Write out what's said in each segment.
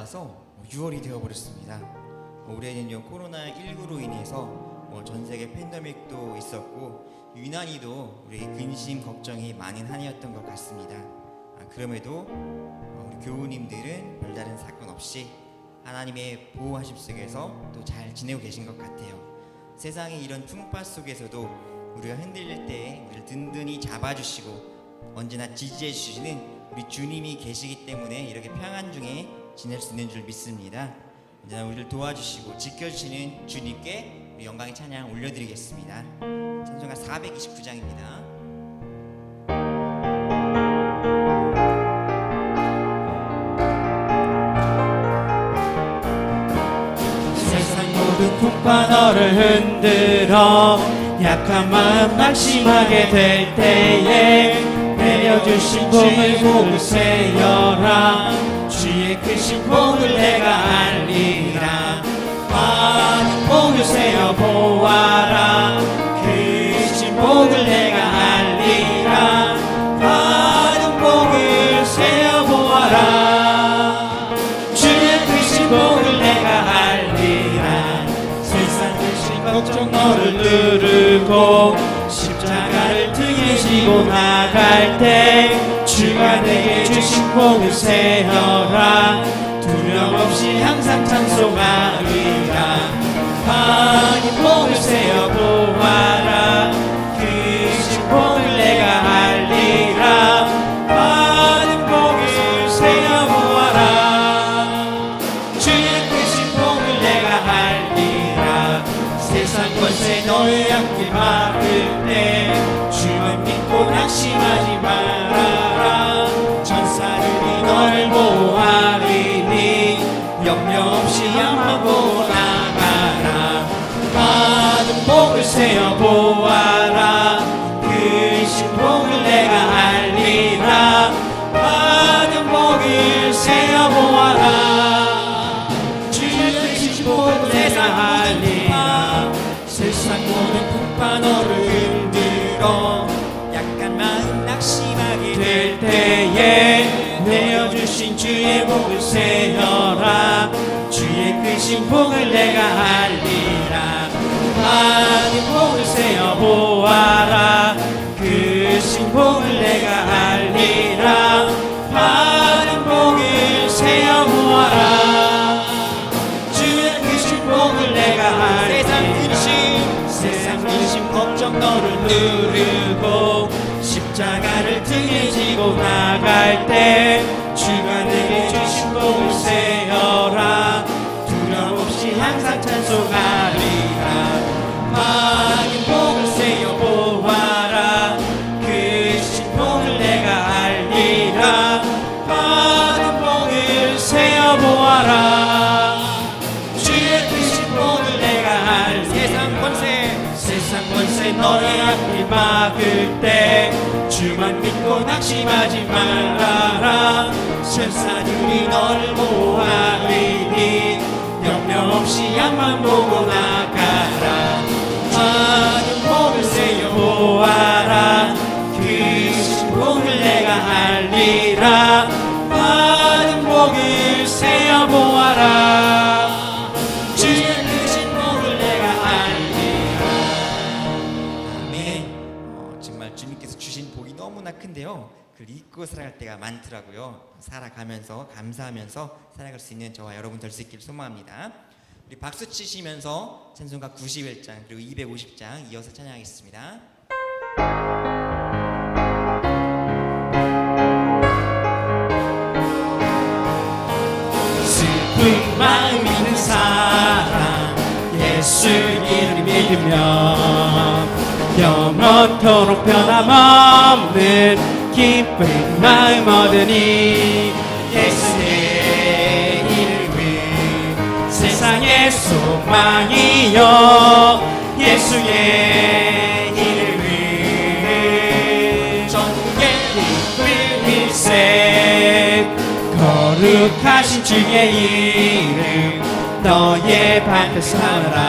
지나서 6월이 되어버렸습니다. 올해는요 코로나19로 인해서 전 세계 팬데믹도 있었고 유난히도 우리 근심 걱정이 많은 한 해였던 것 같습니다. 그럼에도 우리 교우님들은 별다른 사건 없이 하나님의 보호하심 속에서 또 잘 지내고 계신 것 같아요. 세상의 이런 풍파 속에서도 우리가 흔들릴 때 우리를 든든히 잡아주시고 언제나 지지해 주시는 우리 주님이 계시기 때문에 이렇게 평안 중에 지낼 수 있는 줄 믿습니다. 언제나 우리를 도와주시고 지켜주시는 주님께 우리 영광의 찬양 올려드리겠습니다. 찬송가 429장입니다. 모든 풍파 너를 흔들어 약한 마음 낙심하게 될 때에 내려주신 복을 보세요라. 주의 크신 복을 내가 알리라. 많은 복을 세어 보아라. 크신 복을 내가 알리라. 많은 복을 세어 보아라. 주의 크신 복을 내가 알리라. 세상 크신 걱정 너를 누르고 십자가를 등에 지고 나갈 때 주가 내게 주신 복을 세어라. 두려움 없이 항상 찬송하리라. 많은 복을 세어 보아라. 크신 복을 내가 알리라. 많은 복을 세어 보아라. 주의 크신 복을 내가 알리라. 세상 권세 너의 앞길 막을 때 주만 믿고 낙심하지 말아라. 전사들이 널 보호하리니 염려 없이 앞만 보고 나가라. 많은 복을 세어 보아라. 크신 복을 내가 알리라. 많은 복을 세어 보아라. 주의 크신 복을 내가 알리라. 세상 모든 풍파 너를 흔들어 약간 마음 낙심하게 될 때에 내어주신 주의 복을 세어라. 주의 크신 복을 내가 알리라. 많은 복을 세어 보아라. 크신 복을 내가 알리라. 많은 복을 세어 보아라. 주의 크신 복을 내가 알리라. 세상 근심 걱정 너를 누르고 십자가를 등에 지고 나갈 때 주가 내게 주신 복을 세어라. 두려움 없이 항상 찬송하리라. 많은 복을 세어 보아라. 크신 복을 내가 알리라. 많은 복을 세어 보아라. 주의 크신 복을 내가 알리라. 세상 권세 너의 앞길 막을 때 주만 믿고 낙심하지 말아라. 천사들이 너를 보호하리니 염려 없이 앞만 보고 나가라. 많은 복을 세어 보아라. 크신 복을 내가 알리라. 많은 복을 세어 보아라. 주의 크신 복을 내가 알리라. 아멘. 정말 주님께서 주신 복이 너무나 큰데요, 그걸 잊고 살아갈 때가 많더라고요. 살아가면서 감사하면서 살아갈 수 있는 저와 여러분 될 수 있길 소망합니다. 우리 박수 치시면서 찬송가 91장 그리고 250장 이어서 찬양하겠습니다. 슬픈 마음 있는 사람 예수 이름 믿으면 영원토록 변함없는 기쁜 마음 얻으니 예수의 이름은 세상의 소망이요. 예수의 이름은 전국의 기쁜 일색 거룩하신 주의 이름 너의 반대 삼아라.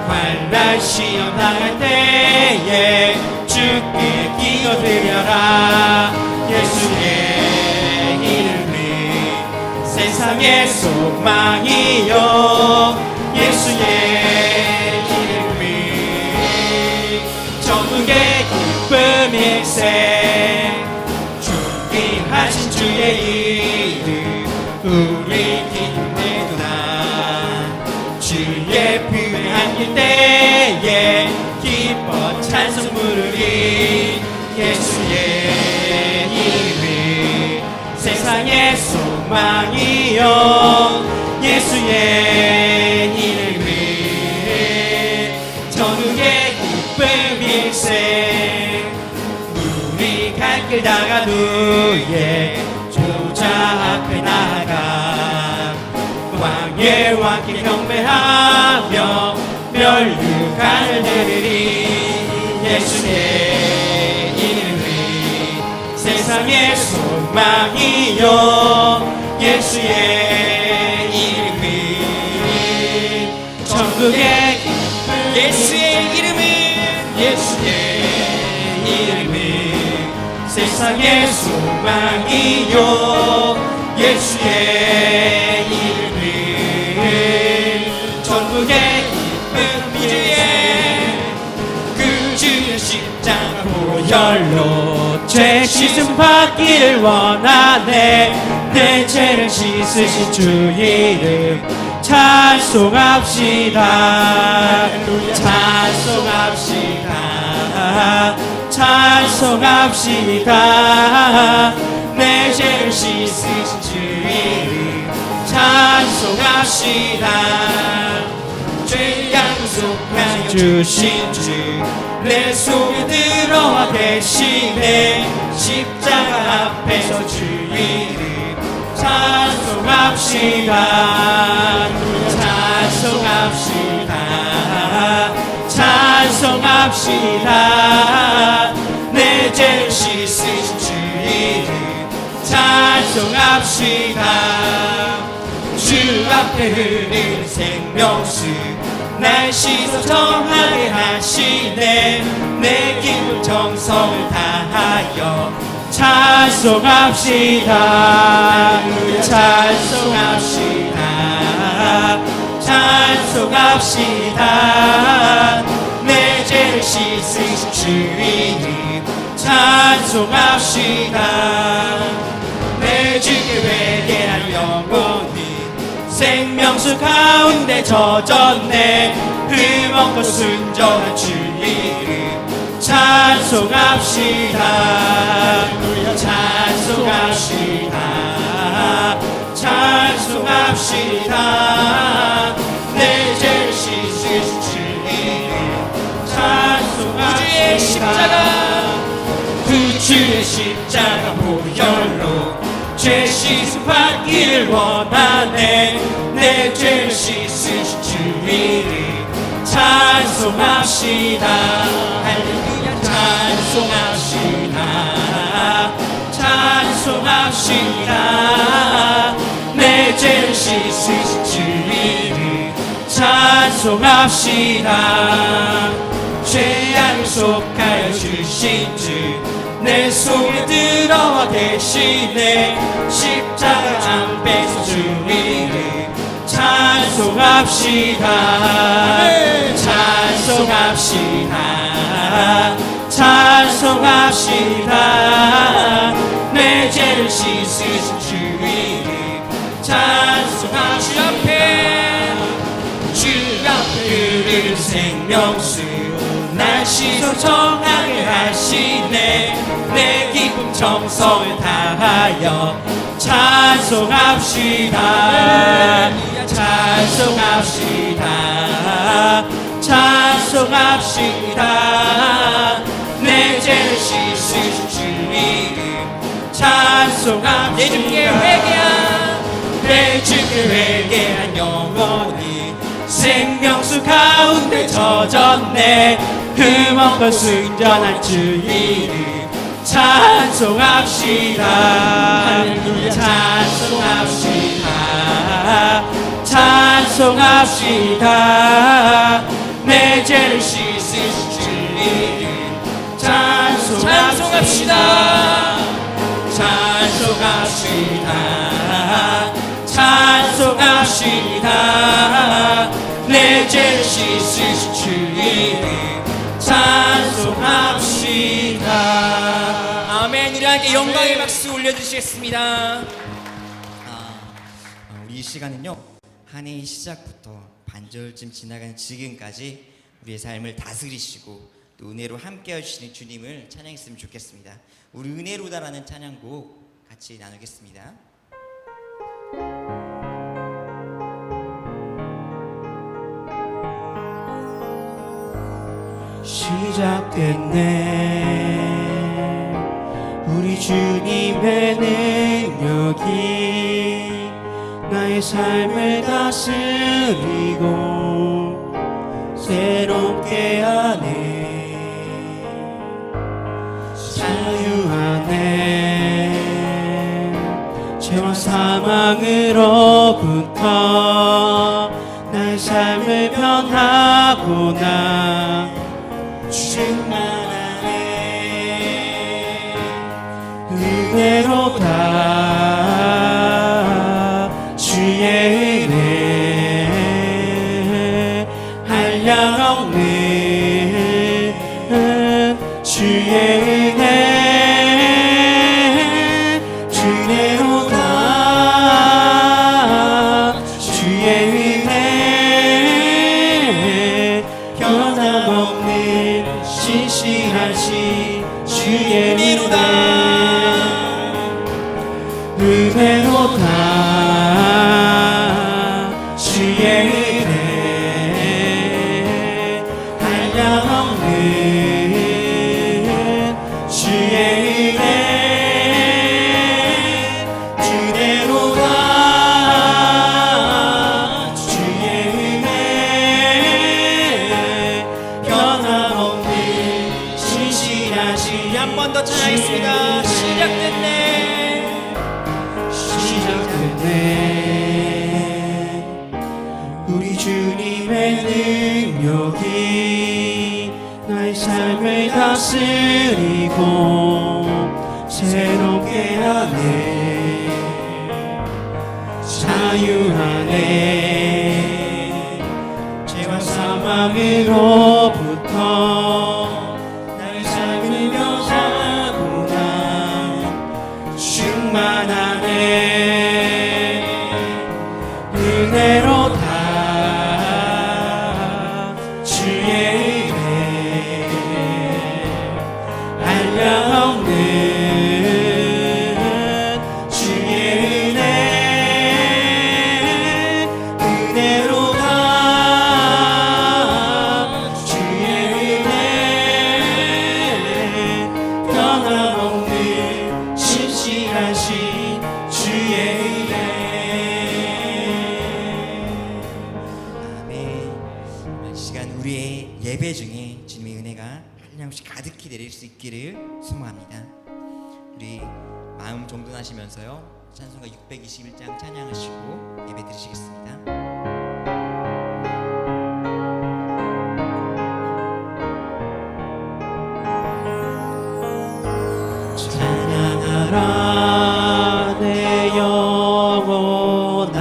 환난 시험 당할 때에 주께 기어드려라. 예수의 이름은 세상 세상의 소망이요 예수의 이름이 전국의 기쁨 일생 준비하신 주의 이름 우리 기쁨내도다 주의 품에 안길 때에 기뻐 찬송 부르리 예수의 이름이 세상의 소망이요 예수의 이름이 전국의 기쁨 일생 우리 갈 길 다가도 예 조자 앞에 나가 왕의 왕께 경배하며 멸류관을 드리리 예수의 이름이 세상의 소망이요 예수의 이름이 천국의 기쁨 예수의 이름이 예수의 이름이 세상의 소망이요 예수의 이름이 전국의 기쁨 주의 그 주의 십자가 보혈로 죄 씻음 받기를 원하네 내 죄를 씻으신 주 이름 찬송합시다 찬송합시다 찬송합시다 내 죄를 씻으신 주 이름 찬송합시다 죄 양속하여 주신 주 내 속에 들어와 계시네 십자가 앞에서 주 이름 찬송합시다 찬송합시다 찬송합시다 내 죄를 씻으신 주 이름 찬송합시다 주 앞에 흐르는 생명수 날 씻어 정하게 하시네 내 기쁨 정성을 다하여 찬송합시다 찬송합시다 찬송합시다 내 죄를 씻으신 주 이름 찬송합시다 내 주께 회개한 영혼이 생명수 가운데 젖었네 흠없고 순전한 주 이름 찬송합시다 찬송합시다 찬송합시다 내 죄를 씻으신 주 이름 찬송합시다 주의 십자가 보혈로 죄 씻음 받기를 원하네 내 죄를 씻으신 주 이름 찬송합시다 할렐루야 찬송합시다 찬송합시다 내 죄를 씻으신 주 이름 찬송합시다 죄악을 속하여 주신 주 내 속에 들어와 계시네 십자가 앞에서 주 이름 찬송합시다 찬송합시다 찬송합시다 내 죄를 씻으신 주 이름 찬송합시다 주 앞에 흐르는 생명수 날 씻어 정하게 하시네 내 기쁨 정성을 다하여 찬송합시다 찬송합시다 찬송합시다 내 죄를 씻으신 주 이름 찬송합시다 내 주께 회개한 내 주께 회개한 영혼이 생명수 가운데 젖었네 흠없고 순전한 주 이름 찬송합시다 할렐루야 찬송합시다 찬송합시다 내 죄를 씻으신 주 이름 찬송합시다 찬송합시다 찬송합시다 신실하시다. 내 죄 씻으신 주님 찬송합시다. 아멘. 우리 함께 영광의 박수 올려주시겠습니다. 우리 이 시간은요, 한 해의 시작부터 반절쯤 지나간 지금까지 우리의 삶을 다스리시고 또 은혜로 함께 해주시는 주님을 찬양했으면 좋겠습니다. 우리 은혜로다라는 찬양곡 같이 나누겠습니다. 시작됐네 우리 주님의 능력이 나의 삶을 다스리고 새롭게 하네. 자유하네 죄와 사망으로부터 나의 삶을 변하고 나 충만하네. 은혜로다 주의 은혜 한량 없는 주의 은혜 은혜로다 주의 은혜 변함없는 신실하신 주의 은혜로다 은혜로다 주의 은혜 한량없는 주의 은혜 그대로다 주의 은혜 변함없는 신실하신 한 번 더 찬양하겠습니다. 시작됐네 우리 주님의 능력이 나의 삶을 다스리고 새롭게 하네. 자유하네 죄와 사망으로부터 나의 삶을 변하고 나 충만하네. 은혜로다 주의 은혜 한량없는 주의 은혜 은혜로다 주의 은혜 변함없는 신실하신 주의 은혜. 아멘. 이 시간 우리의 예배 중에 주님의 은혜가 한량없이 가득히 내릴 수 있기를 소망합니다. 우리 마음 정돈하시면서요, 찬송가 621장 찬양하시고 예배 드리시겠습니다. 찬양하라 내 영혼아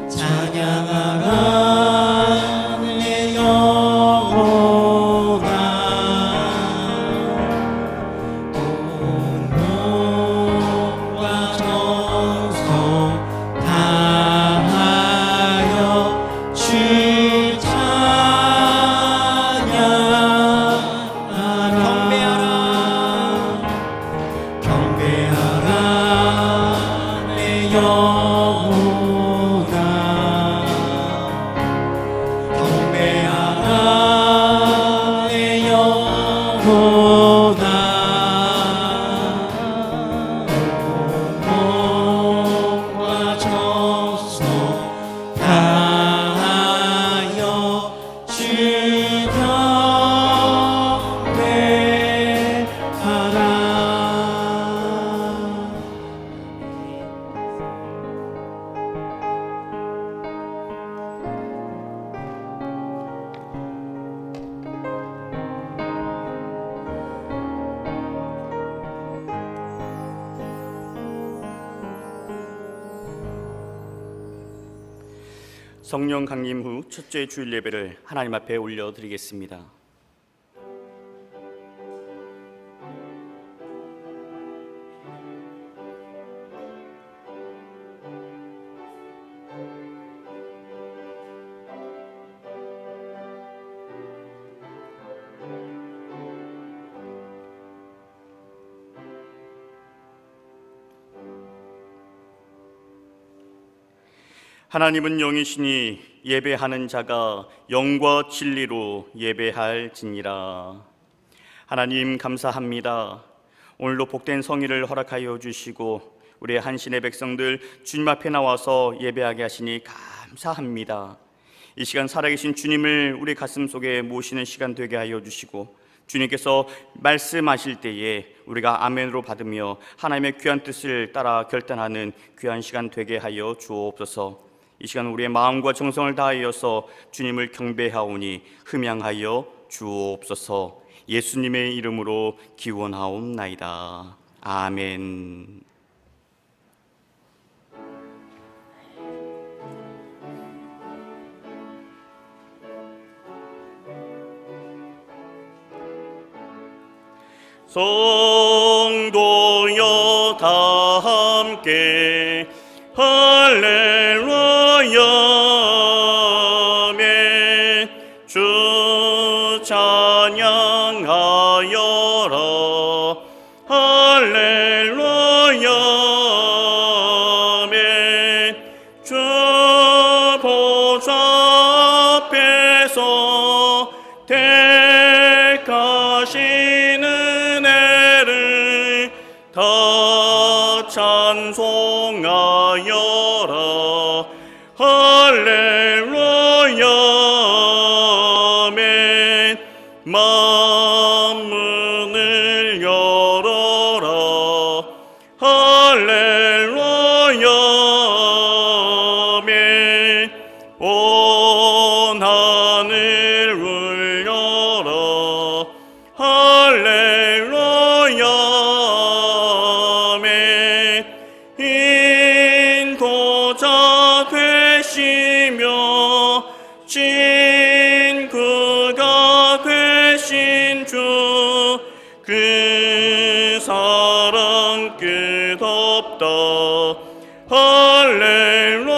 찬양하라 내 영혼아 온 몸과 정성 성령 강림 후 첫째 주일 예배를 하나님 앞에 올려드리겠습니다. 하나님은 영이시니 예배하는 자가 영과 진리로 예배할지니라. 하나님 감사합니다. 오늘도 복된 성의를 허락하여 주시고 우리의 한신의 백성들 주님 앞에 나와서 예배하게 하시니 감사합니다. 이 시간 살아계신 주님을 우리 가슴 속에 모시는 시간 되게 하여 주시고, 주님께서 말씀하실 때에 우리가 아멘으로 받으며 하나님의 귀한 뜻을 따라 결단하는 귀한 시간 되게 하여 주옵소서. 이 시간 우리의 마음과 정성을 다하여서 주님을 경배하오니 흠양하여 주옵소서. 예수님의 이름으로 기원하옵나이다. 아멘. 성도여 다 함께 할렐루야 아멘. 주 찬양하여라 할렐루야 아멘. 주 보좌 앞에서 택하시는 애를 다 찬송하여라 할렐루야 아멘. 만문을 열어라 할렐루야 아멘. 온 하늘 울려라 할렐루야 아멘. 인도자 되시며 친구가 되신 주, 그 사랑 끝없다 할렐루야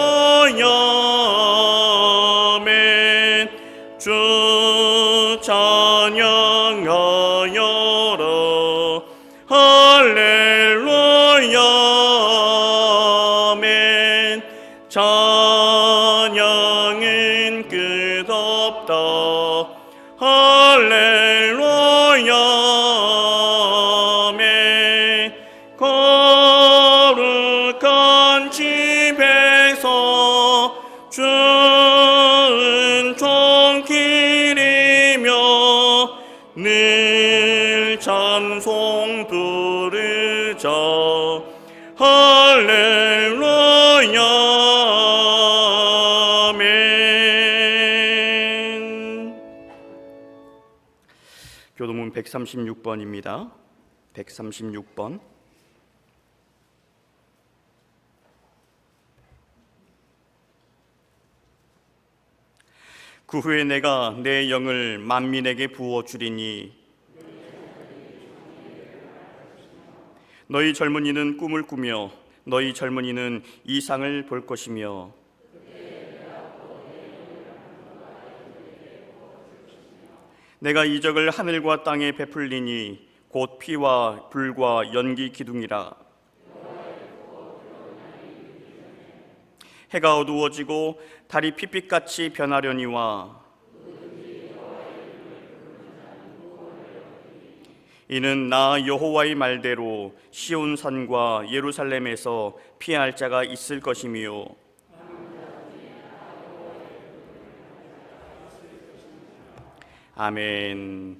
아멘. 주 찬양하여라 할렐루야 아멘. 찬양은 끝없다 할렐루야 아멘. 거룩한 집에서 주 은총 기리며 늘 찬송 부르자 할렐루야 아멘. 교도문 136번입니다. 136번. 그 후에 내가 내 영을 만민에게 부어주리니 너희 젊은이는 꿈을 꾸며 너희 젊은이는 이상을 볼 것이며 내가 이적을 하늘과 땅에 베풀리니 곧 피와 불과 연기 기둥이라. 해가 어두워지고 달이 핏빛같이 변하려니와 이는 나 여호와의 말대로 시온산과 예루살렘에서 피할 자가 있을 것이며 아멘.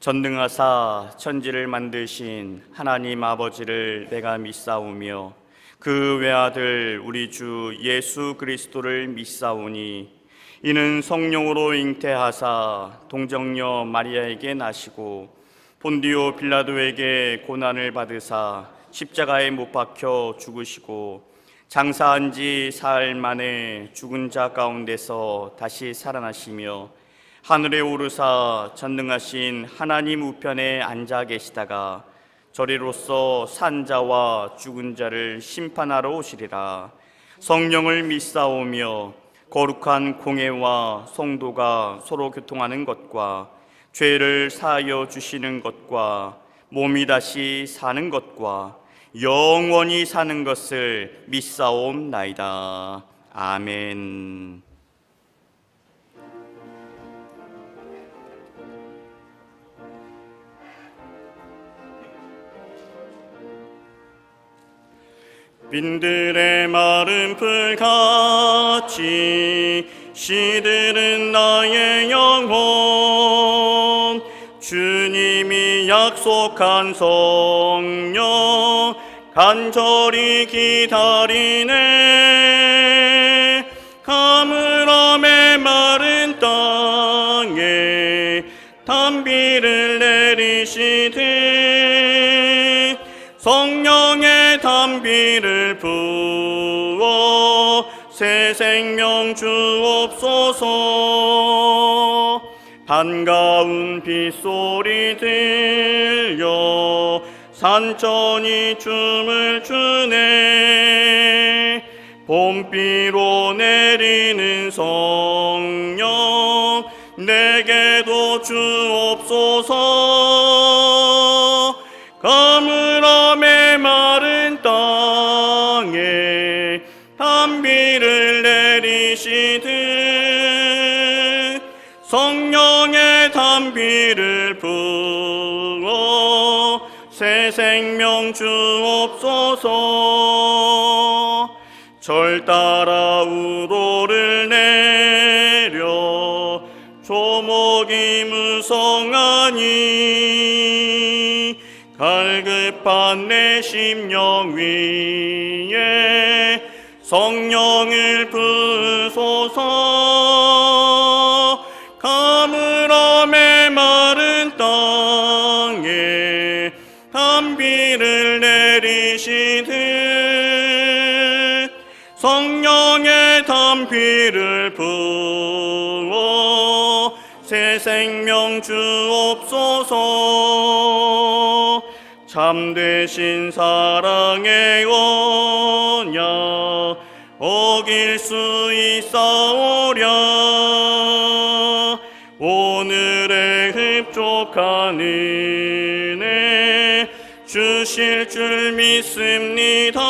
전능하사 천지를 만드신 하나님 아버지를 내가 믿사오며 그 외아들 우리 주 예수 그리스도를 믿사오니 이는 성령으로 잉태하사 동정녀 마리아에게 나시고 본디오 빌라도에게 고난을 받으사 십자가에 못 박혀 죽으시고 장사한 지 사흘 만에 죽은 자 가운데서 다시 살아나시며 하늘에 오르사 전능하신 하나님 우편에 앉아 계시다가 저리로서 산 자와 죽은 자를 심판하러 오시리라. 성령을 믿사오며 거룩한 공회와 성도가 서로 교통하는 것과 죄를 사하여 주시는 것과 몸이 다시 사는 것과 영원히 사는 것을 믿사옵나이다. 아멘. 빈들의 마른 풀같이 시들은 나의 영혼, 주님이 약속한 성령 간절히 기다리네. 가물어 메마른 땅에 단비를 내리시되 성령의 단비를 부어 새 생명 주옵소서. 반가운 빗소리 들려 산천이 춤을 추네. 봄비로 내리는 성령 내게도 주옵소서. 가물어 메마른 땅에 단비를 내리시듯 성령의 단비를 부어 새 생명 주옵소서. 절 따라 우로를 내려 조목이 무성하니 갈급한 내 심령 위에 성령을 부으소서. 가물어 메마른 땅에 단비를 내리시듯 성령의 단비를 부어 새 생명 주옵소서. 참되신 사랑의 언약 어길 수 있사오랴. 오늘의 흡족한 은혜 주실 줄 믿습니다.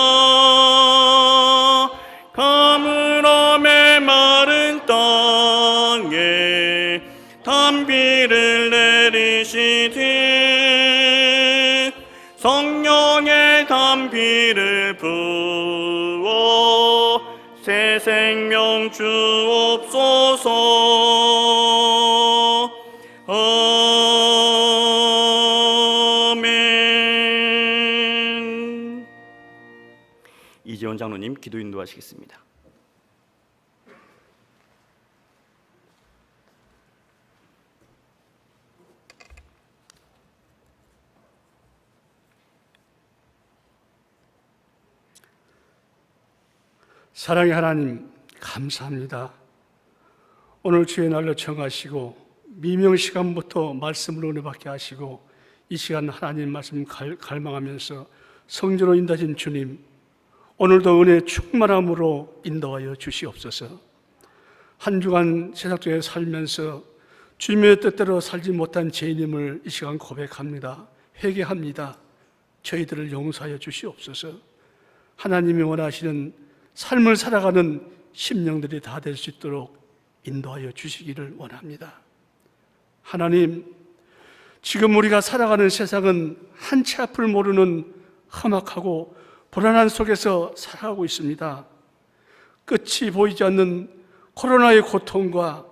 가물어 메마른 땅에 단비를 내리시듯 성령의 단비를 부어 새 생명 주옵소서. 아멘. 이재원 장로님 기도 인도하시겠습니다. 사랑의 하나님, 감사합니다. 오늘 주의 날로 정하시고 미명 시간부터 말씀을 은혜받게 하시고 이 시간 하나님 말씀 갈망하면서 성전으로 인도하신 주님, 오늘도 은혜 충만함으로 인도하여 주시옵소서. 한 주간 세상 속에 살면서 주님의 뜻대로 살지 못한 죄인임을 이 시간 고백합니다. 회개합니다. 저희들을 용서하여 주시옵소서. 하나님이 원하시는 삶을 살아가는 심령들이 다 될 수 있도록 인도하여 주시기를 원합니다. 하나님, 지금 우리가 살아가는 세상은 한치 앞을 모르는 험악하고 불안한 속에서 살아가고 있습니다. 끝이 보이지 않는 코로나의 고통과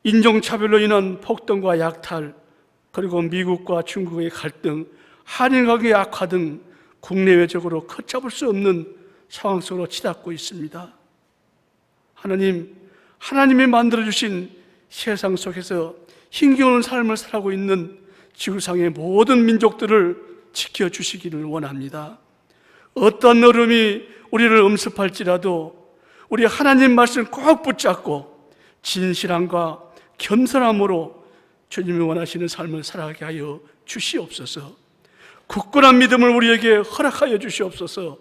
인종차별로 인한 폭동과 약탈, 그리고 미국과 중국의 갈등, 한일 관계의 악화 등 국내외적으로 걷잡을 수 없는 상황 속으로 치닫고 있습니다. 하나님, 하나님이 만들어주신 세상 속에서 힘겨운 삶을 살아가고 있는 지구상의 모든 민족들을 지켜주시기를 원합니다. 어떤 어려움이 우리를 엄습할지라도 우리 하나님 말씀 꼭 붙잡고 진실함과 겸손함으로 주님이 원하시는 삶을 살아가게 하여 주시옵소서. 굳건한 믿음을 우리에게 허락하여 주시옵소서.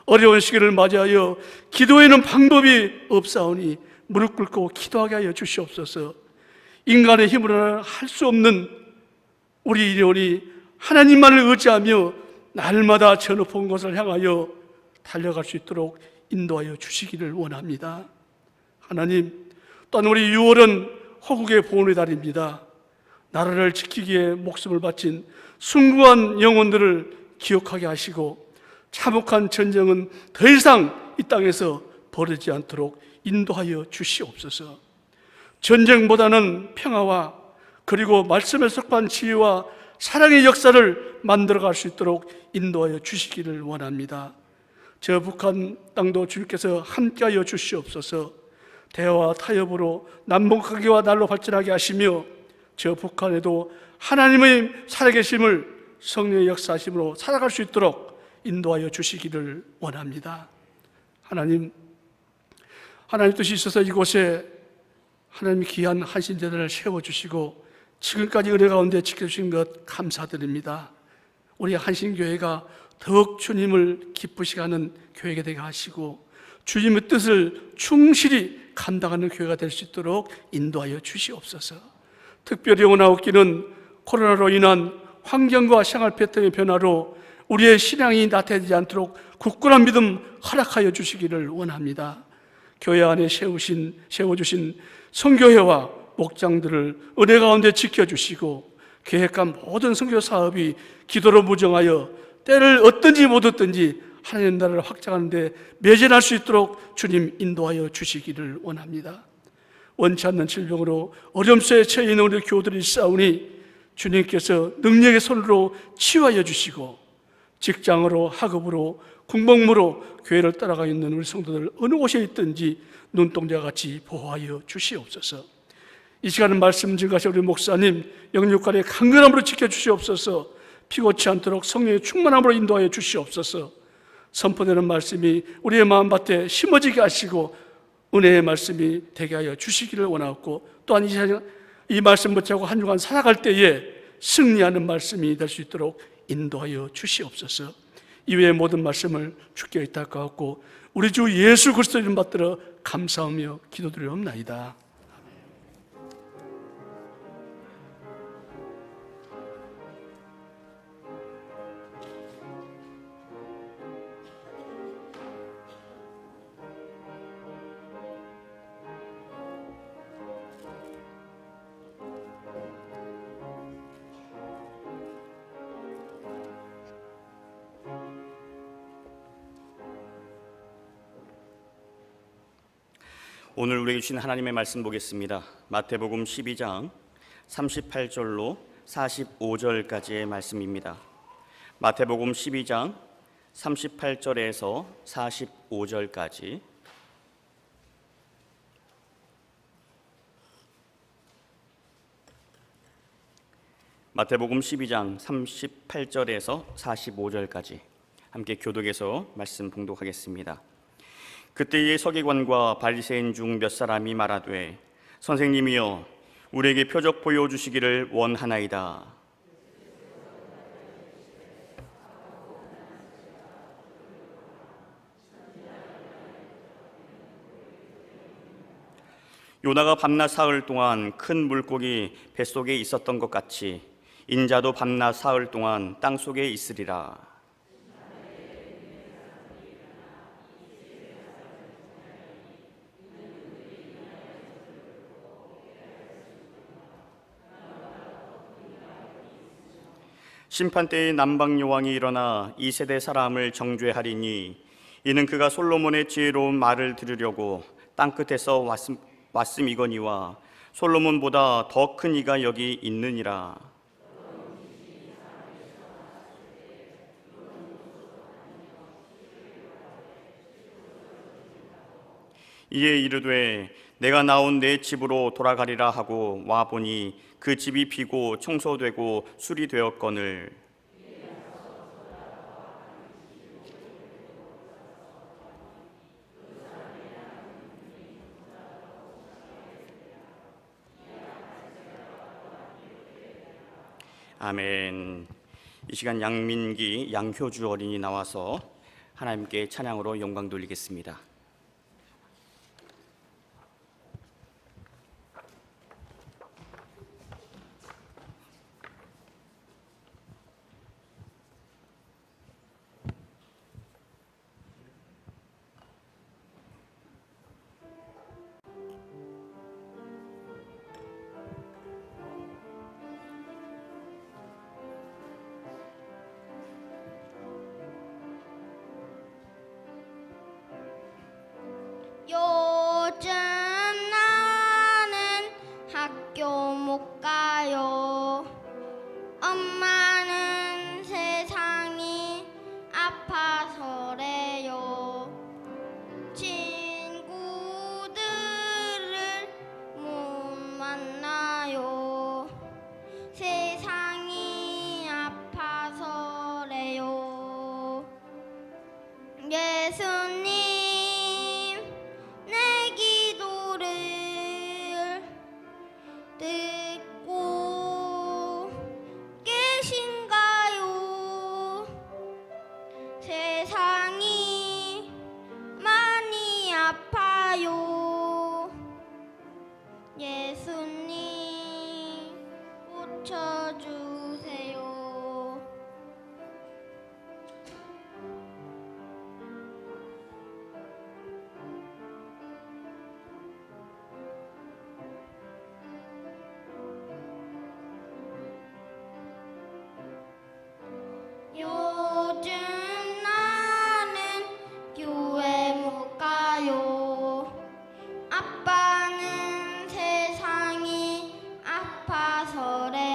어려운 시기를 맞이하여 기도에는 방법이 없사오니 무릎 꿇고 기도하게 하여 주시옵소서. 인간의 힘으로는 할 수 없는 우리 영혼이 하나님만을 의지하며 날마다 저 높은 곳을 향하여 달려갈 수 있도록 인도하여 주시기를 원합니다. 하나님, 또한 우리 6월은 호국의 보훈의 달입니다. 나라를 지키기에 목숨을 바친 숭고한 영혼들을 기억하게 하시고 참혹한 전쟁은 더 이상 이 땅에서 벌어지지 않도록 인도하여 주시옵소서. 전쟁보다는 평화와 그리고 말씀에 속한 지혜와 사랑의 역사를 만들어갈 수 있도록 인도하여 주시기를 원합니다. 저 북한 땅도 주님께서 함께하여 주시옵소서. 대화와 타협으로 남북관계와 날로 발전하게 하시며 저 북한에도 하나님의 살아계심을 성령의 역사하심으로 살아갈 수 있도록 인도하여 주시기를 원합니다. 하나님 뜻이 있어서 이곳에 하나님의 귀한 한신제단을 세워주시고 지금까지 은혜 가운데 지켜주신 것 감사드립니다. 우리 한신교회가 더욱 주님을 기쁘시게 하는 교회가 되게 하시고 주님의 뜻을 충실히 감당하는 교회가 될 수 있도록 인도하여 주시옵소서. 특별히 원하옵기는 코로나로 인한 환경과 생활 패턴의 변화로 우리의 신앙이 나태해지지 않도록 굳건한 믿음 허락하여 주시기를 원합니다. 교회 안에 세워주신 선교회와 목장들을 은혜 가운데 지켜주시고 계획한 모든 선교 사업이 기도로 무정하여 때를 얻든지 못 얻든지 하나님 나라를 확장하는 데 매진할 수 있도록 주님 인도하여 주시기를 원합니다. 원치 않는 질병으로 어려움 속에 처해 있는 우리 교우들이 있사오니 주님께서 능력의 손으로 치유하여 주시고 직장으로 학업으로 공복무로 교회를 따라가 있는 우리 성도들 어느 곳에 있든지 눈동자와 같이 보호하여 주시옵소서. 이 시간은 말씀 증거하신 우리 목사님 영육간의 강건함으로 지켜주시옵소서. 피곤치 않도록 성령의 충만함으로 인도하여 주시옵소서. 선포되는 말씀이 우리의 마음밭에 심어지게 하시고 은혜의 말씀이 되게 하여 주시기를 원하고 또한 이 말씀 붙잡고 한 주간 살아갈 때에 승리하는 말씀이 될 수 있도록 인도하여 주시옵소서. 이외의 모든 말씀을 주께 의탁하고 우리 주 예수 그리스도 이름 받들어 감사하며 기도드리옵나이다. 오늘 우리에게 주신 하나님의 말씀 보겠습니다. 마태복음 12장 38절로 45절까지의 말씀입니다. 마태복음 12장 38절에서 45절까지 마태복음 12장 38절에서 45절까지 함께 교독해서 말씀 봉독하겠습니다. 그때의 서기관과 바리새인 중 몇 사람이 말하되 선생님이여 우리에게 표적 보여주시기를 원하나이다. 요나가 밤낮 사흘 동안 큰 물고기 뱃속에 있었던 것 같이 인자도 밤낮 사흘 동안 땅속에 있으리라. 심판때에 남방 여왕이 일어나 이 세대 사람을 정죄하리니 이는 그가 솔로몬의 지혜로운 말을 들으려고 땅끝에서 왔음이거니와 솔로몬보다 더 큰 이가 여기 있느니라. 이에 이르되 내가 나온 내 집으로 돌아가리라 하고 와보니 그 집이 비고 청소되고 수리되었거늘 아멘. 이 시간 양민기, 양효주 어린이 나와서 하나님께 찬양으로 영광 돌리겠습니다. 요즘 나는 학교 못 가요. 엄마는 세상이 아파서래요. 친구들을 못 만나요. 세상이 아파서래요. 예수님 내 기도를 듣고 계신가요? 세상이 많이 아파요. 예수님 고쳐주세요. 요즘 나는 교회 못 가요. 아빠는 세상이 아파서래요.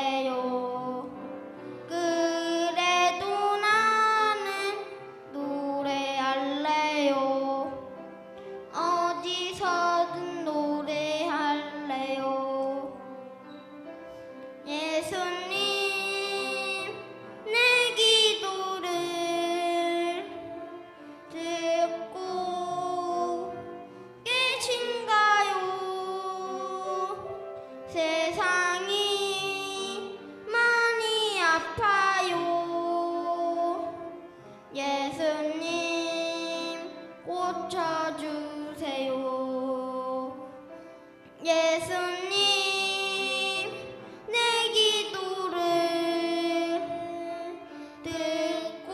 그래도 나는 노래할래요. 어디서든 노래할래요. 예수님 내 기도를 듣고 계신가요? 세상이 많이 아파요. 예수님 고쳐주세요. 예수님 내 기도를 듣고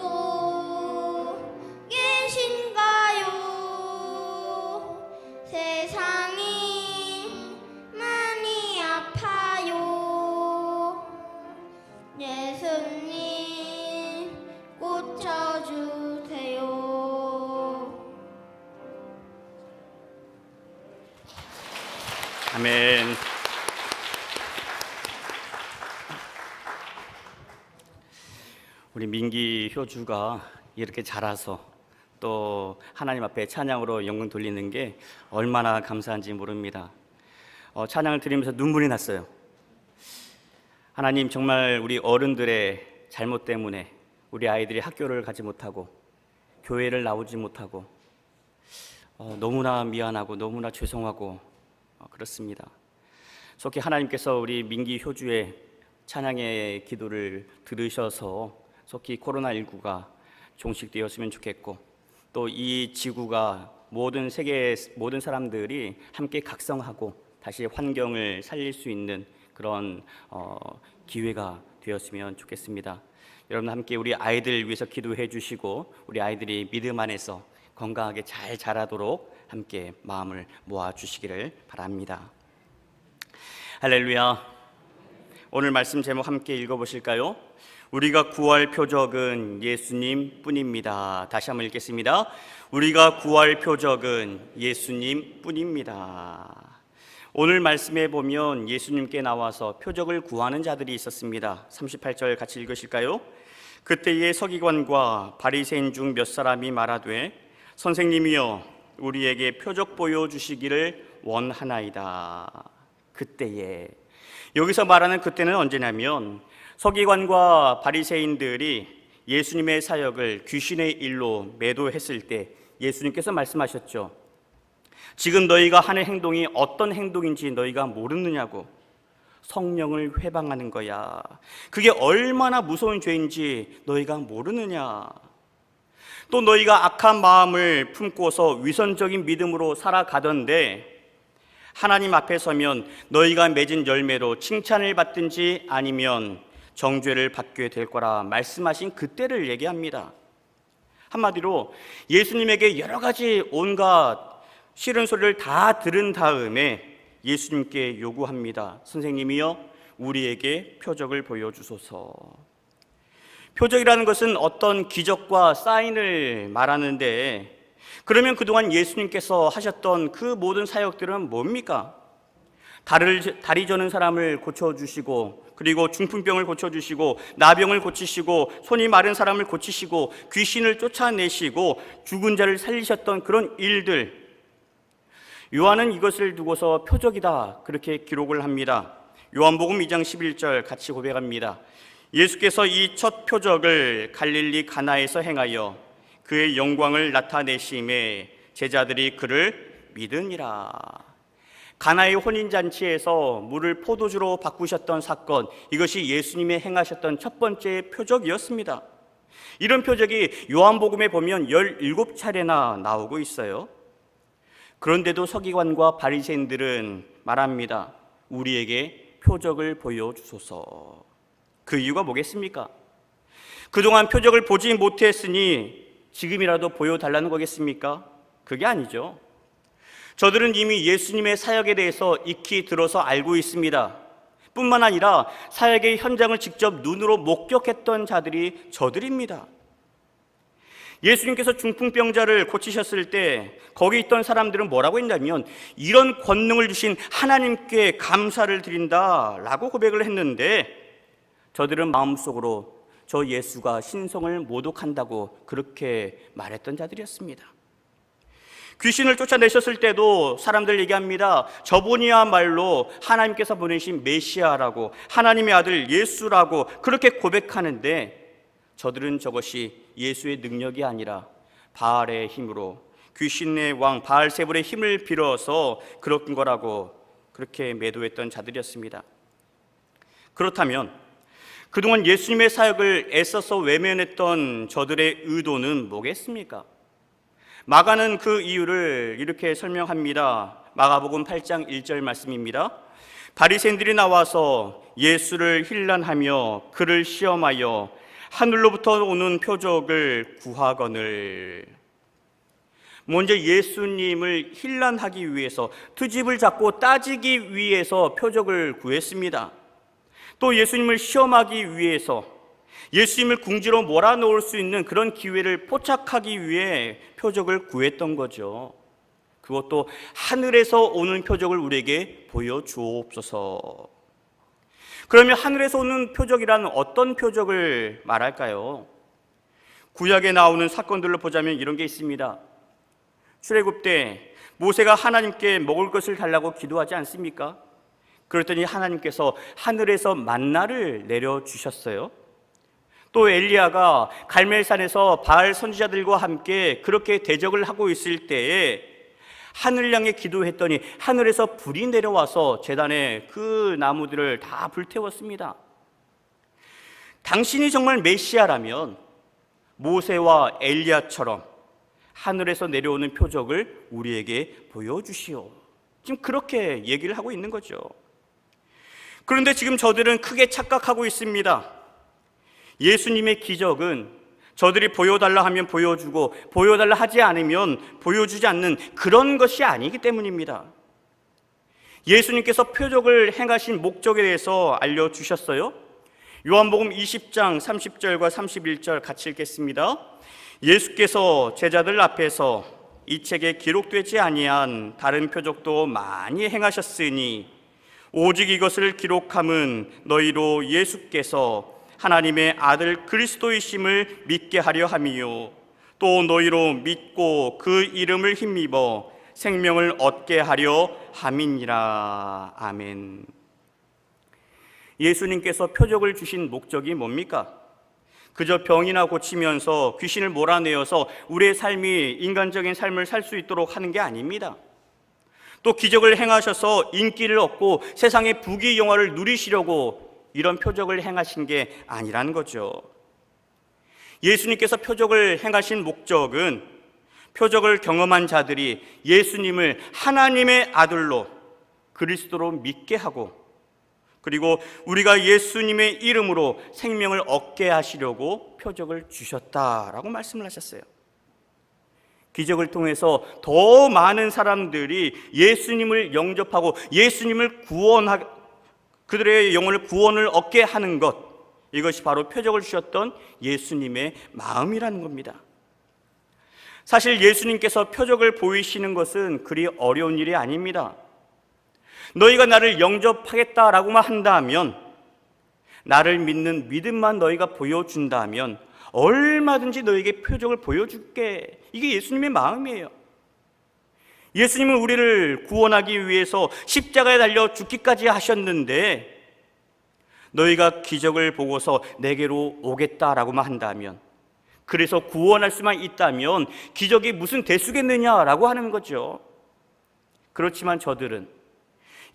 계신가요? 세상이 많이 아파요. 예수님 고쳐주세요. 아멘. 우리 민기 효주가 이렇게 자라서 또 하나님 앞에 찬양으로 영광 돌리는 게 얼마나 감사한지 모릅니다. 찬양을 드리면서 눈물이 났어요. 하나님, 정말 우리 어른들의 잘못 때문에 우리 아이들이 학교를 가지 못하고 교회를 나오지 못하고 너무나 미안하고 너무나 죄송하고 그렇습니다. 속히 하나님께서 우리 민기 효주의 찬양의 기도를 들으셔서 속히 코로나19가 종식되었으면 좋겠고, 또 이 지구가 모든 세계 모든 사람들이 함께 각성하고 다시 환경을 살릴 수 있는 그런 기회가 되었으면 좋겠습니다. 여러분 함께 우리 아이들 위해서 기도해 주시고, 우리 아이들이 믿음 안에서 건강하게 잘 자라도록 함께 마음을 모아 주시기를 바랍니다. 할렐루야. 오늘 말씀 제목 함께 읽어보실까요? 우리가 구할 표적은 예수님 뿐입니다. 다시 한번 읽겠습니다. 우리가 구할 표적은 예수님 뿐입니다. 오늘 말씀에 보면 예수님께 나와서 표적을 구하는 자들이 있었습니다. 38절 같이 읽으실까요? 그때의 서기관과 바리새인 중 몇 사람이 말하되 선생님이여 우리에게 표적 보여주시기를 원하나이다. 그때에, 여기서 말하는 그때는 언제냐면 서기관과 바리새인들이 예수님의 사역을 귀신의 일로 매도했을 때 예수님께서 말씀하셨죠. 지금 너희가 하는 행동이 어떤 행동인지 너희가 모르느냐고. 성령을 회방하는 거야. 그게 얼마나 무서운 죄인지 너희가 모르느냐. 또 너희가 악한 마음을 품고서 위선적인 믿음으로 살아가던데 하나님 앞에 서면 너희가 맺은 열매로 칭찬을 받든지 아니면 정죄를 받게 될 거라 말씀하신 그때를 얘기합니다. 한마디로 예수님에게 여러 가지 온갖 싫은 소리를 다 들은 다음에 예수님께 요구합니다. 선생님이여, 우리에게 표적을 보여주소서. 표적이라는 것은 어떤 기적과 사인을 말하는데, 그러면 그동안 예수님께서 하셨던 그 모든 사역들은 뭡니까? 다리 저는 사람을 고쳐주시고, 그리고 중풍병을 고쳐주시고, 나병을 고치시고, 손이 마른 사람을 고치시고, 귀신을 쫓아내시고, 죽은 자를 살리셨던 그런 일들. 요한은 이것을 두고서 표적이다 그렇게 기록을 합니다. 요한복음 2장 11절 같이 고백합니다. 예수께서 이 첫 표적을 갈릴리 가나에서 행하여 그의 영광을 나타내심에 제자들이 그를 믿으니라. 가나의 혼인잔치에서 물을 포도주로 바꾸셨던 사건, 이것이 예수님의 행하셨던 첫 번째 표적이었습니다. 이런 표적이 요한복음에 보면 17차례나 나오고 있어요. 그런데도 서기관과 바리새인들은 말합니다. 우리에게 표적을 보여주소서. 그 이유가 뭐겠습니까? 그동안 표적을 보지 못했으니 지금이라도 보여달라는 거겠습니까? 그게 아니죠. 저들은 이미 예수님의 사역에 대해서 익히 들어서 알고 있습니다. 뿐만 아니라 사역의 현장을 직접 눈으로 목격했던 자들이 저들입니다. 예수님께서 중풍병자를 고치셨을 때 거기 있던 사람들은 뭐라고 했냐면 이런 권능을 주신 하나님께 감사를 드린다라고 고백을 했는데, 저들은 마음속으로 저 예수가 신성을 모독한다고 그렇게 말했던 자들이었습니다. 귀신을 쫓아내셨을 때도 사람들 얘기합니다. 저분이야말로 하나님께서 보내신 메시아라고, 하나님의 아들 예수라고 그렇게 고백하는데, 저들은 저것이 예수의 능력이 아니라 바알의 힘으로, 귀신의 왕 바알세불의 힘을 빌어서 그런 거라고 그렇게 매도했던 자들이었습니다. 그렇다면 그동안 예수님의 사역을 애써서 외면했던 저들의 의도는 뭐겠습니까? 마가는 그 이유를 이렇게 설명합니다. 마가복음 8장 1절 말씀입니다. 바리새인들이 나와서 예수를 힐난하며 그를 시험하여 하늘로부터 오는 표적을 구하거늘. 먼저 예수님을 힐난하기 위해서, 트집을 잡고 따지기 위해서 표적을 구했습니다. 또 예수님을 시험하기 위해서, 예수님을 궁지로 몰아넣을 수 있는 그런 기회를 포착하기 위해 표적을 구했던 거죠. 그것도 하늘에서 오는 표적을 우리에게 보여주옵소서. 그러면 하늘에서 오는 표적이라는 어떤 표적을 말할까요? 구약에 나오는 사건들로 보자면 이런 게 있습니다. 출애굽 때 모세가 하나님께 먹을 것을 달라고 기도하지 않습니까? 그랬더니 하나님께서 하늘에서 만나를 내려주셨어요. 또 엘리야가 갈멜산에서 바알 선지자들과 함께 그렇게 대적을 하고 있을 때에 하늘 향해 기도했더니 하늘에서 불이 내려와서 제단에 그 나무들을 다 불태웠습니다. 당신이 정말 메시아라면 모세와 엘리야처럼 하늘에서 내려오는 표적을 우리에게 보여주시오. 지금 그렇게 얘기를 하고 있는 거죠. 그런데 지금 저들은 크게 착각하고 있습니다. 예수님의 기적은 저들이 보여달라 하면 보여주고 보여달라 하지 않으면 보여주지 않는 그런 것이 아니기 때문입니다. 예수님께서 표적을 행하신 목적에 대해서 알려주셨어요. 요한복음 20장 30절과 31절 같이 읽겠습니다. 예수께서 제자들 앞에서 이 책에 기록되지 아니한 다른 표적도 많이 행하셨으니 오직 이것을 기록함은 너희로 예수께서 하나님의 아들 그리스도이심을 믿게 하려 함이요 또 너희로 믿고 그 이름을 힘입어 생명을 얻게 하려 함이니라. 아멘. 예수님께서 표적을 주신 목적이 뭡니까? 그저 병이나 고치면서 귀신을 몰아내어서 우리의 삶이 인간적인 삶을 살 수 있도록 하는 게 아닙니다. 또 기적을 행하셔서 인기를 얻고 세상의 부귀영화를 누리시려고 이런 표적을 행하신 게 아니라는 거죠. 예수님께서 표적을 행하신 목적은 표적을 경험한 자들이 예수님을 하나님의 아들로 그리스도로 믿게 하고, 그리고 우리가 예수님의 이름으로 생명을 얻게 하시려고 표적을 주셨다라고 말씀을 하셨어요. 기적을 통해서 더 많은 사람들이 예수님을 영접하고 예수님을 그들의 영혼을 구원을 얻게 하는 것, 이것이 바로 표적을 주셨던 예수님의 마음이라는 겁니다. 사실 예수님께서 표적을 보이시는 것은 그리 어려운 일이 아닙니다. 너희가 나를 영접하겠다라고만 한다면, 나를 믿는 믿음만 너희가 보여준다면 얼마든지 너희에게 표적을 보여줄게. 이게 예수님의 마음이에요. 예수님은 우리를 구원하기 위해서 십자가에 달려 죽기까지 하셨는데, 너희가 기적을 보고서 내게로 오겠다라고만 한다면, 그래서 구원할 수만 있다면 기적이 무슨 대수겠느냐라고 하는 거죠. 그렇지만 저들은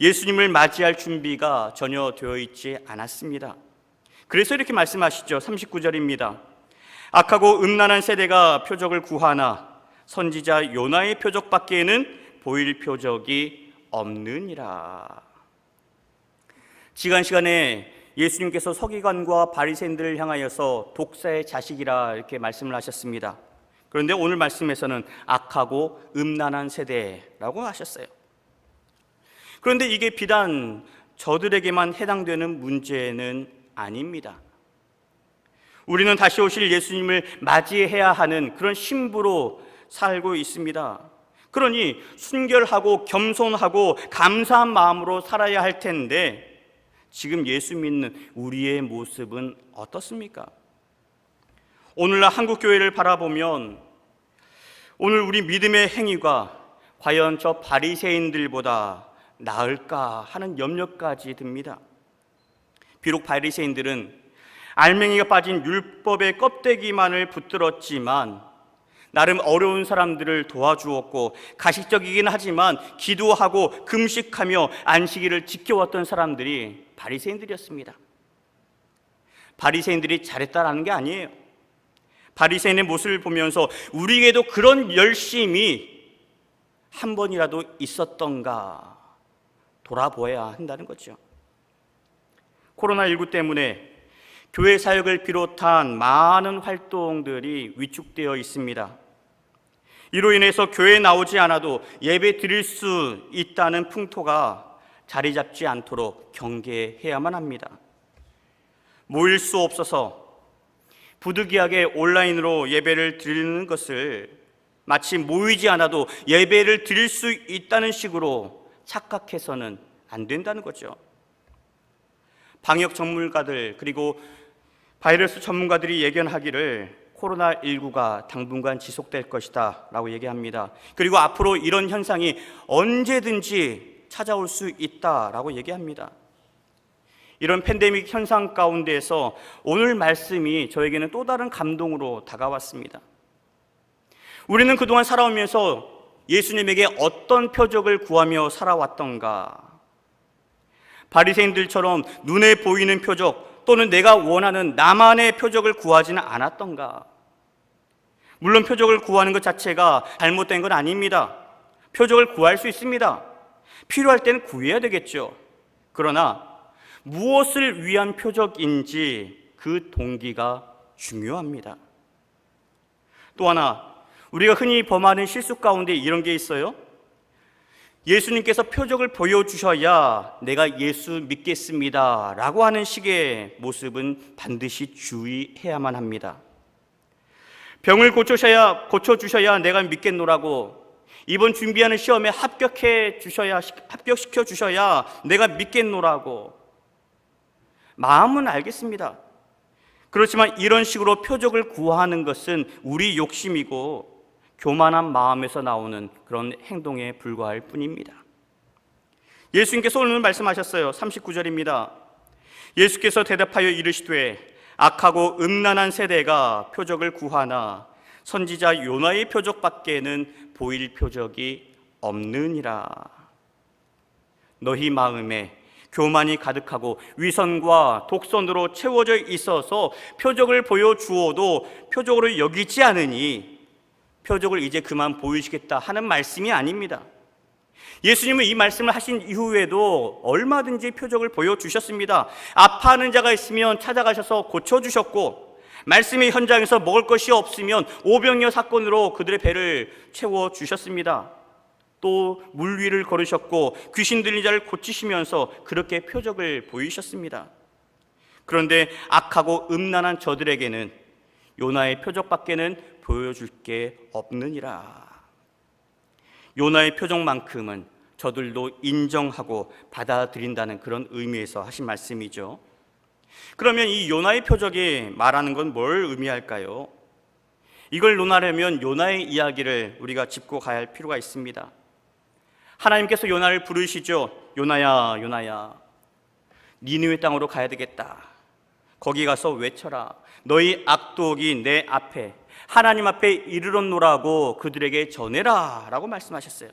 예수님을 맞이할 준비가 전혀 되어 있지 않았습니다. 그래서 이렇게 말씀하시죠. 39절입니다. 악하고 음란한 세대가 표적을 구하나 선지자 요나의 표적밖에는 보일 표적이 없느니라. 지난 시간에 예수님께서 서기관과 바리새인들을 향하여서 독사의 자식이라 이렇게 말씀을 하셨습니다. 그런데 오늘 말씀에서는 악하고 음란한 세대라고 하셨어요. 그런데 이게 비단 저들에게만 해당되는 문제는 아닙니다. 우리는 다시 오실 예수님을 맞이해야 하는 그런 신부로 살고 있습니다. 그러니 순결하고 겸손하고 감사한 마음으로 살아야 할 텐데, 지금 예수 믿는 우리의 모습은 어떻습니까? 오늘날 한국교회를 바라보면 오늘 우리 믿음의 행위가 과연 저 바리새인들보다 나을까 하는 염려까지 듭니다. 비록 바리새인들은 알맹이가 빠진 율법의 껍데기만을 붙들었지만 나름 어려운 사람들을 도와주었고, 가식적이긴 하지만 기도하고 금식하며 안식일을 지켜왔던 사람들이 바리새인들이었습니다. 바리새인들이 잘했다라는 게 아니에요. 바리새인의 모습을 보면서 우리에게도 그런 열심이 한 번이라도 있었던가 돌아보아야 한다는 거죠. 코로나19 때문에 교회 사역을 비롯한 많은 활동들이 위축되어 있습니다. 이로 인해서 교회에 나오지 않아도 예배 드릴 수 있다는 풍토가 자리 잡지 않도록 경계해야만 합니다. 모일 수 없어서 부득이하게 온라인으로 예배를 드리는 것을 마치 모이지 않아도 예배를 드릴 수 있다는 식으로 착각해서는 안 된다는 거죠. 방역 전문가들 그리고 바이러스 전문가들이 예견하기를 코로나19가 당분간 지속될 것이다 라고 얘기합니다. 그리고 앞으로 이런 현상이 언제든지 찾아올 수 있다라고 얘기합니다. 이런 팬데믹 현상 가운데에서 오늘 말씀이 저에게는 또 다른 감동으로 다가왔습니다. 우리는 그동안 살아오면서 예수님에게 어떤 표적을 구하며 살아왔던가? 바리새인들처럼 눈에 보이는 표적 또는 내가 원하는 나만의 표적을 구하지는 않았던가? 물론 표적을 구하는 것 자체가 잘못된 건 아닙니다. 표적을 구할 수 있습니다. 필요할 때는 구해야 되겠죠. 그러나 무엇을 위한 표적인지 그 동기가 중요합니다. 또 하나, 우리가 흔히 범하는 실수 가운데 이런 게 있어요. 예수님께서 표적을 보여주셔야 내가 예수 믿겠습니다 라고 하는 식의 모습은 반드시 주의해야만 합니다. 병을 고쳐주셔야 내가 믿겠노라고, 이번 준비하는 시험에 합격시켜 주셔야 내가 믿겠노라고. 마음은 알겠습니다. 그렇지만 이런 식으로 표적을 구하는 것은 우리 욕심이고 교만한 마음에서 나오는 그런 행동에 불과할 뿐입니다. 예수님께서 오늘 말씀하셨어요. 39절입니다. 예수께서 대답하여 이르시되 악하고 음란한 세대가 표적을 구하나 선지자 요나의 표적밖에는 보일 표적이 없느니라. 너희 마음에 교만이 가득하고 위선과 독선으로 채워져 있어서 표적을 보여주어도 표적으로 여기지 않으니 표적을 이제 그만 보이시겠다 하는 말씀이 아닙니다. 예수님은 이 말씀을 하신 이후에도 얼마든지 표적을 보여주셨습니다. 아파하는 자가 있으면 찾아가셔서 고쳐주셨고, 말씀의 현장에서 먹을 것이 없으면 오병이어 사건으로 그들의 배를 채워주셨습니다. 또 물 위를 걸으셨고 귀신 들린 자를 고치시면서 그렇게 표적을 보이셨습니다. 그런데 악하고 음란한 저들에게는 요나의 표적밖에는 보여줄 게 없느니라. 요나의 표적만큼은 저들도 인정하고 받아들인다는 그런 의미에서 하신 말씀이죠. 그러면 이 요나의 표적이 말하는 건 뭘 의미할까요? 이걸 논하려면 요나의 이야기를 우리가 짚고 가야 할 필요가 있습니다. 하나님께서 요나를 부르시죠. 요나야, 요나야, 니느웨 땅으로 가야 되겠다. 거기 가서 외쳐라. 너희 악독이 내 앞에, 하나님 앞에 이르렀노라고 그들에게 전해라 라고 말씀하셨어요.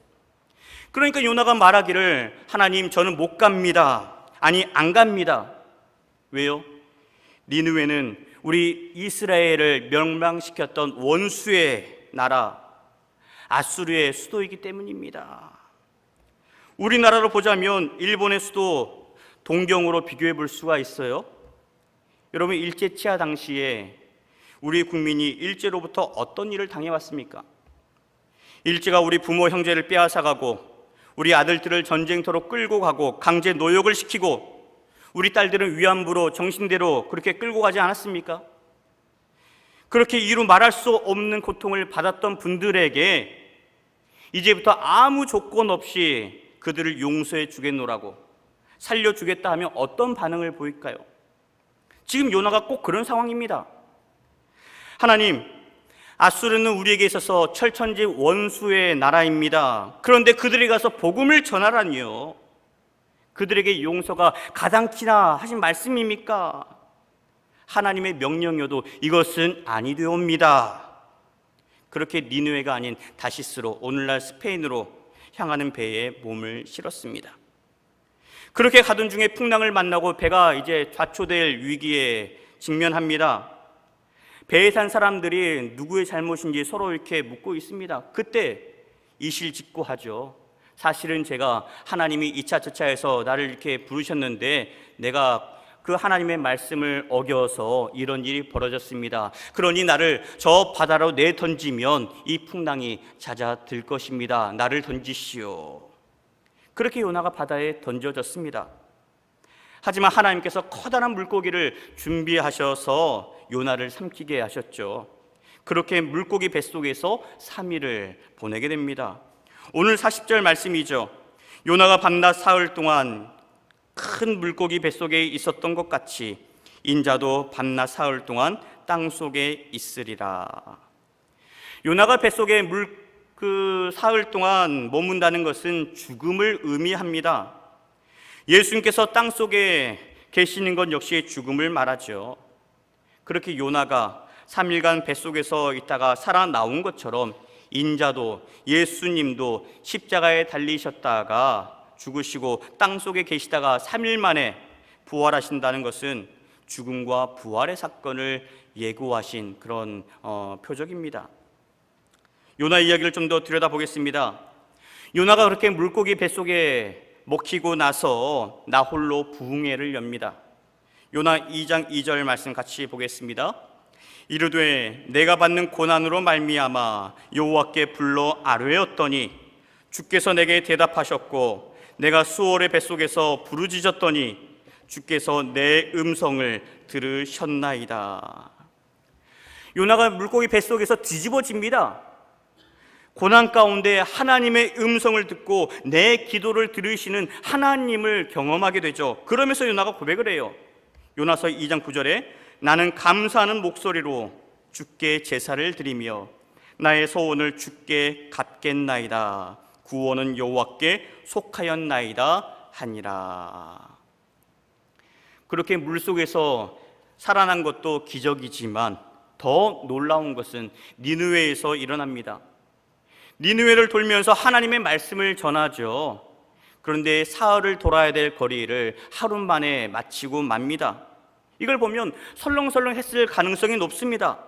그러니까 요나가 말하기를, 하나님, 저는 못 갑니다. 아니, 안 갑니다. 왜요? 니느웨는 우리 이스라엘을 멸망시켰던 원수의 나라 아수르의 수도이기 때문입니다. 우리나라로 보자면 일본의 수도 동경으로 비교해 볼 수가 있어요. 여러분, 일제 치하 당시에 우리 국민이 일제로부터 어떤 일을 당해왔습니까? 일제가 우리 부모 형제를 빼앗아가고 우리 아들들을 전쟁터로 끌고 가고 강제 노역을 시키고 우리 딸들은 위안부로 정신대로 그렇게 끌고 가지 않았습니까? 그렇게 이루 말할 수 없는 고통을 받았던 분들에게 이제부터 아무 조건 없이 그들을 용서해 주겠노라고, 살려주겠다 하면 어떤 반응을 보일까요? 지금 요나가 꼭 그런 상황입니다. 하나님, 아수르는 우리에게 있어서 철천지 원수의 나라입니다. 그런데 그들이 가서 복음을 전하라니요. 그들에게 용서가 가당키나 하신 말씀입니까? 하나님의 명령이어도 이것은 아니되옵니다. 그렇게 니느웨가 아닌 다시스로, 오늘날 스페인으로 향하는 배에 몸을 실었습니다. 그렇게 가던 중에 풍랑을 만나고 배가 이제 좌초될 위기에 직면합니다. 배에 탄 사람들이 누구의 잘못인지 서로 이렇게 묻고 있습니다. 그때 이실직고하죠. 사실은 제가 하나님이 이차 저차해서 나를 이렇게 부르셨는데 내가 그 하나님의 말씀을 어겨서 이런 일이 벌어졌습니다. 그러니 나를 저 바다로 내던지면 이 풍랑이 잦아들 것입니다. 나를 던지시오. 그렇게 요나가 바다에 던져졌습니다. 하지만 하나님께서 커다란 물고기를 준비하셔서 요나를 삼키게 하셨죠. 그렇게 물고기 뱃속에서 3일을 보내게 됩니다. 오늘 40절 말씀이죠. 요나가 밤낮 사흘 동안 큰 물고기 뱃속에 있었던 것 같이 인자도 밤낮 사흘 동안 땅속에 있으리라. 요나가 뱃속에 사흘 동안 머문다는 것은 죽음을 의미합니다. 예수님께서 땅속에 계시는 것 역시 죽음을 말하죠. 그렇게 요나가 3일간 뱃속에서 있다가 살아나온 것처럼 인자도, 예수님도 십자가에 달리셨다가 죽으시고 땅속에 계시다가 3일 만에 부활하신다는 것은 죽음과 부활의 사건을 예고하신 그런 표적입니다. 요나 이야기를 좀 더 들여다보겠습니다. 요나가 그렇게 물고기 뱃속에 먹히고 나서 나 홀로 부흥회를 엽니다. 요나 2장 2절 말씀 같이 보겠습니다. 이르되 내가 받는 고난으로 말미암아 여호와께 불러 아뢰었더니 주께서 내게 대답하셨고 내가 수월의 뱃속에서 부르짖었더니 주께서 내 음성을 들으셨나이다. 요나가 물고기 뱃속에서 뒤집어집니다. 고난 가운데 하나님의 음성을 듣고 내 기도를 들으시는 하나님을 경험하게 되죠. 그러면서 요나가 고백을 해요. 요나서 2장 9절에 나는 감사하는 목소리로 주께 제사를 드리며 나의 소원을 주께 갚겠나이다. 구원은 여호와께 속하였나이다 하니라. 그렇게 물속에서 살아난 것도 기적이지만 더 놀라운 것은 니느웨에서 일어납니다. 니느웨를 돌면서 하나님의 말씀을 전하죠. 그런데 사흘을 돌아야 될 거리를 하루 만에 마치고 맙니다. 이걸 보면 설렁설렁 했을 가능성이 높습니다.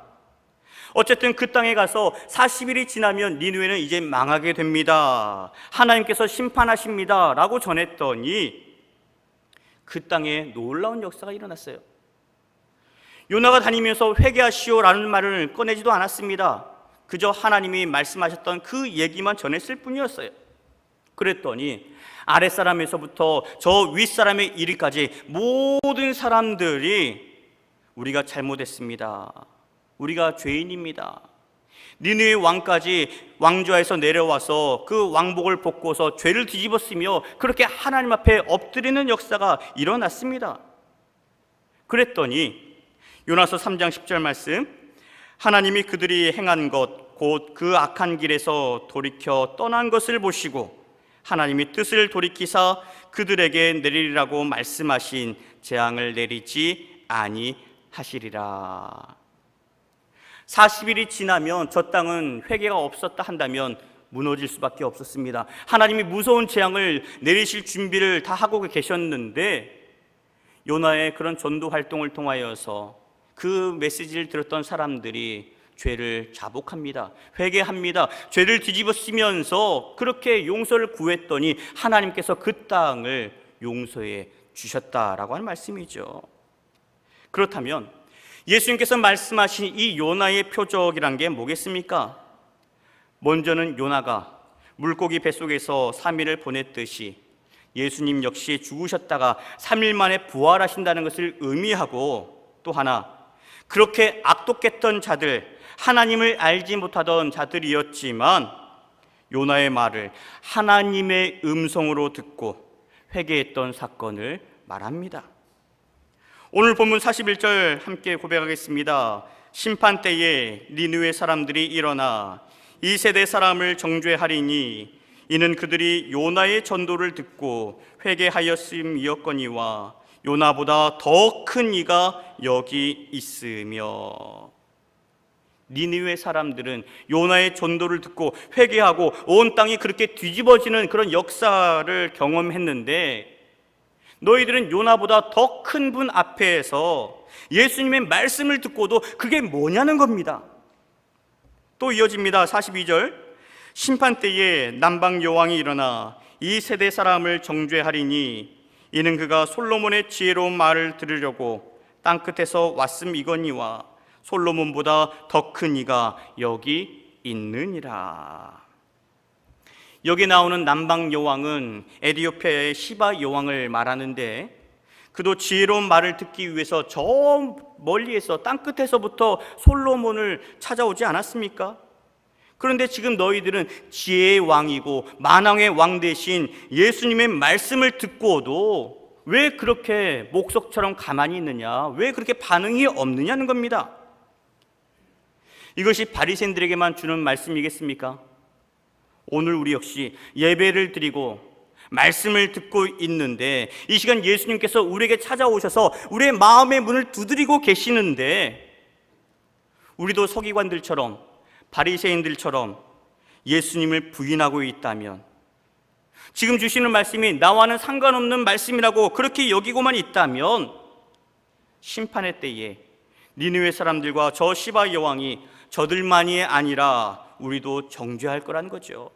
어쨌든 그 땅에 가서 40일이 지나면 니느웨는 이제 망하게 됩니다. 하나님께서 심판하십니다 라고 전했더니 그 땅에 놀라운 역사가 일어났어요. 요나가 다니면서 회개하시오라는 말을 꺼내지도 않았습니다. 그저 하나님이 말씀하셨던 그 얘기만 전했을 뿐이었어요. 그랬더니 아랫사람에서부터 저 윗사람에 이르기까지 모든 사람들이 우리가 잘못했습니다. 우리가 죄인입니다. 니느웨 왕까지 왕좌에서 내려와서 그 왕복을 벗고서 죄를 뒤집었으며 그렇게 하나님 앞에 엎드리는 역사가 일어났습니다. 그랬더니 요나서 3장 10절 말씀, 하나님이 그들이 행한 것 곧 그 악한 길에서 돌이켜 떠난 것을 보시고 하나님이 뜻을 돌이키사 그들에게 내리리라고 말씀하신 재앙을 내리지 아니하시리라. 40일이 지나면 저 땅은 회개가 없었다 한다면 무너질 수밖에 없었습니다. 하나님이 무서운 재앙을 내리실 준비를 다 하고 계셨는데 요나의 그런 전도 활동을 통하여서 그 메시지를 들었던 사람들이 죄를 자복합니다. 회개합니다. 죄를 뒤집어쓰면서 그렇게 용서를 구했더니 하나님께서 그 땅을 용서해 주셨다라고 하는 말씀이죠. 그렇다면 예수님께서 말씀하신 이 요나의 표적이란 게 뭐겠습니까? 먼저는 요나가 물고기 뱃속에서 3일을 보냈듯이 예수님 역시 죽으셨다가 3일 만에 부활하신다는 것을 의미하고, 또 하나, 그렇게 악독했던 자들, 하나님을 알지 못하던 자들이었지만 요나의 말을 하나님의 음성으로 듣고 회개했던 사건을 말합니다. 오늘 본문 41절 함께 고백하겠습니다. 심판 때에 니느웨 사람들이 일어나 이 세대 사람을 정죄하리니 이는 그들이 요나의 전도를 듣고 회개하였음이었거니와 요나보다 더 큰 이가 여기 있으며. 니느웨 사람들은 요나의 전도를 듣고 회개하고 온 땅이 그렇게 뒤집어지는 그런 역사를 경험했는데, 너희들은 요나보다 더 큰 분 앞에서 예수님의 말씀을 듣고도 그게 뭐냐는 겁니다. 또 이어집니다. 42절, 심판 때에 남방 여왕이 일어나 이 세대 사람을 정죄하리니 이는 그가 솔로몬의 지혜로운 말을 들으려고 땅끝에서 왔음이거니와 솔로몬보다 더 큰 이가 여기 있느니라. 여기 나오는 남방 여왕은 에티오피아의 시바 여왕을 말하는데, 그도 지혜로운 말을 듣기 위해서 저 멀리에서 땅끝에서부터 솔로몬을 찾아오지 않았습니까? 그런데 지금 너희들은 지혜의 왕이고 만왕의 왕 대신 예수님의 말씀을 듣고도 왜 그렇게 목석처럼 가만히 있느냐, 왜 그렇게 반응이 없느냐는 겁니다. 이것이 바리새인들에게만 주는 말씀이겠습니까? 오늘 우리 역시 예배를 드리고 말씀을 듣고 있는데 이 시간 예수님께서 우리에게 찾아오셔서 우리의 마음의 문을 두드리고 계시는데, 우리도 서기관들처럼 바리새인들처럼 예수님을 부인하고 있다면, 지금 주시는 말씀이 나와는 상관없는 말씀이라고 그렇게 여기고만 있다면, 심판의 때에 니느웨 사람들과 저 시바 여왕이 저들만이 아니라 우리도 정죄할 거라는 거죠.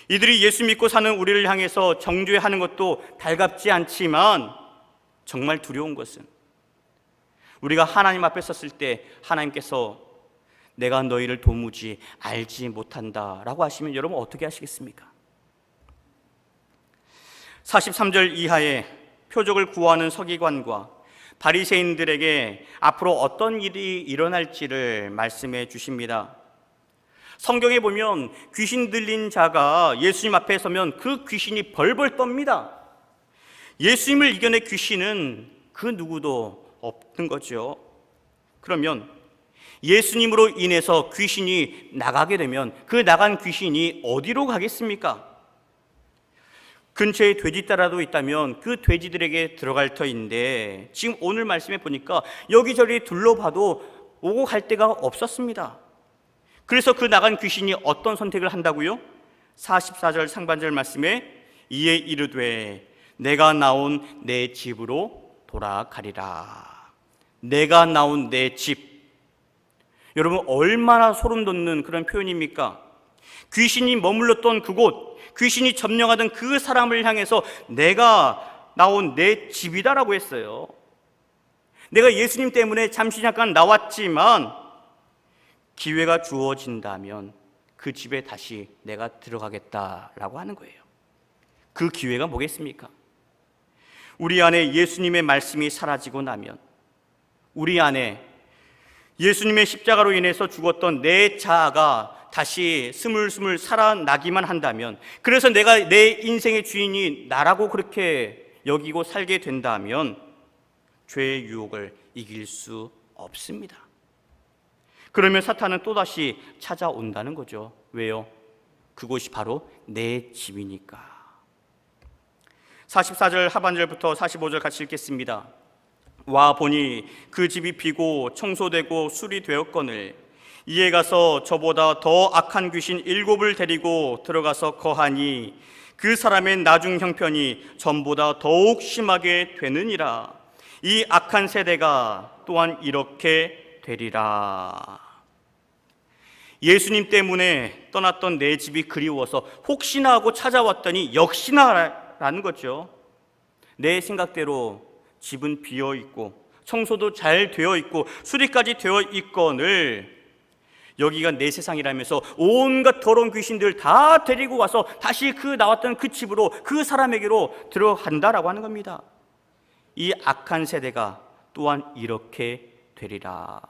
이들이 예수 믿고 사는 우리를 향해서 정죄하는 것도 달갑지 않지만 정말 두려운 것은 우리가 하나님 앞에 섰을 때 하나님께서 내가 너희를 도무지 알지 못한다 라고 하시면 여러분 어떻게 하시겠습니까? 43절 이하의 표적을 구하는 서기관과 바리새인들에게 앞으로 어떤 일이 일어날지를 말씀해 주십니다. 성경에 보면 귀신 들린 자가 예수님 앞에 서면 그 귀신이 벌벌 떱니다. 예수님을 이겨낼 귀신은 그 누구도 없는 거죠. 그러면 예수님으로 인해서 귀신이 나가게 되면 그 나간 귀신이 어디로 가겠습니까? 근처에 돼지떼라도 있다면 그 돼지들에게 들어갈 터인데, 지금 오늘 말씀에 보니까 여기저기 둘러봐도 오고 갈 데가 없었습니다. 그래서 그 나간 귀신이 어떤 선택을 한다고요? 44절 상반절 말씀에 이에 이르되 내가 나온 내 집으로 돌아가리라. 내가 나온 내 집. 여러분, 얼마나 소름 돋는 그런 표현입니까? 귀신이 머물렀던 그곳, 귀신이 점령하던 그 사람을 향해서 내가 나온 내 집이다라고 했어요. 내가 예수님 때문에 잠시 잠깐 나왔지만 기회가 주어진다면 그 집에 다시 내가 들어가겠다라고 하는 거예요. 그 기회가 뭐겠습니까? 우리 안에 예수님의 말씀이 사라지고 나면, 우리 안에 예수님의 십자가로 인해서 죽었던 내 자아가 다시 스물스물 살아나기만 한다면, 그래서 내가 내 인생의 주인이 나라고 그렇게 여기고 살게 된다면 죄의 유혹을 이길 수 없습니다. 그러면 사탄은 또다시 찾아온다는 거죠. 왜요? 그곳이 바로 내 집이니까. 44절 하반절부터 45절 같이 읽겠습니다. 와 보니 그 집이 비고 청소되고 수리되었거늘 이에 가서 저보다 더 악한 귀신 7을 데리고 들어가서 거하니 그 사람의 나중 형편이 전보다 더욱 심하게 되느니라. 이 악한 세대가 또한 이렇게 되리라. 예수님 때문에 떠났던 내 집이 그리워서 혹시나 하고 찾아왔더니 역시나라는 거죠. 내 생각대로 집은 비어 있고 청소도 잘 되어 있고 수리까지 되어 있거늘 여기가 내 세상이라면서 온갖 더러운 귀신들 다 데리고 와서 다시 그 나왔던 그 집으로, 그 사람에게로 들어간다라고 하는 겁니다. 이 악한 세대가 또한 이렇게 되리라.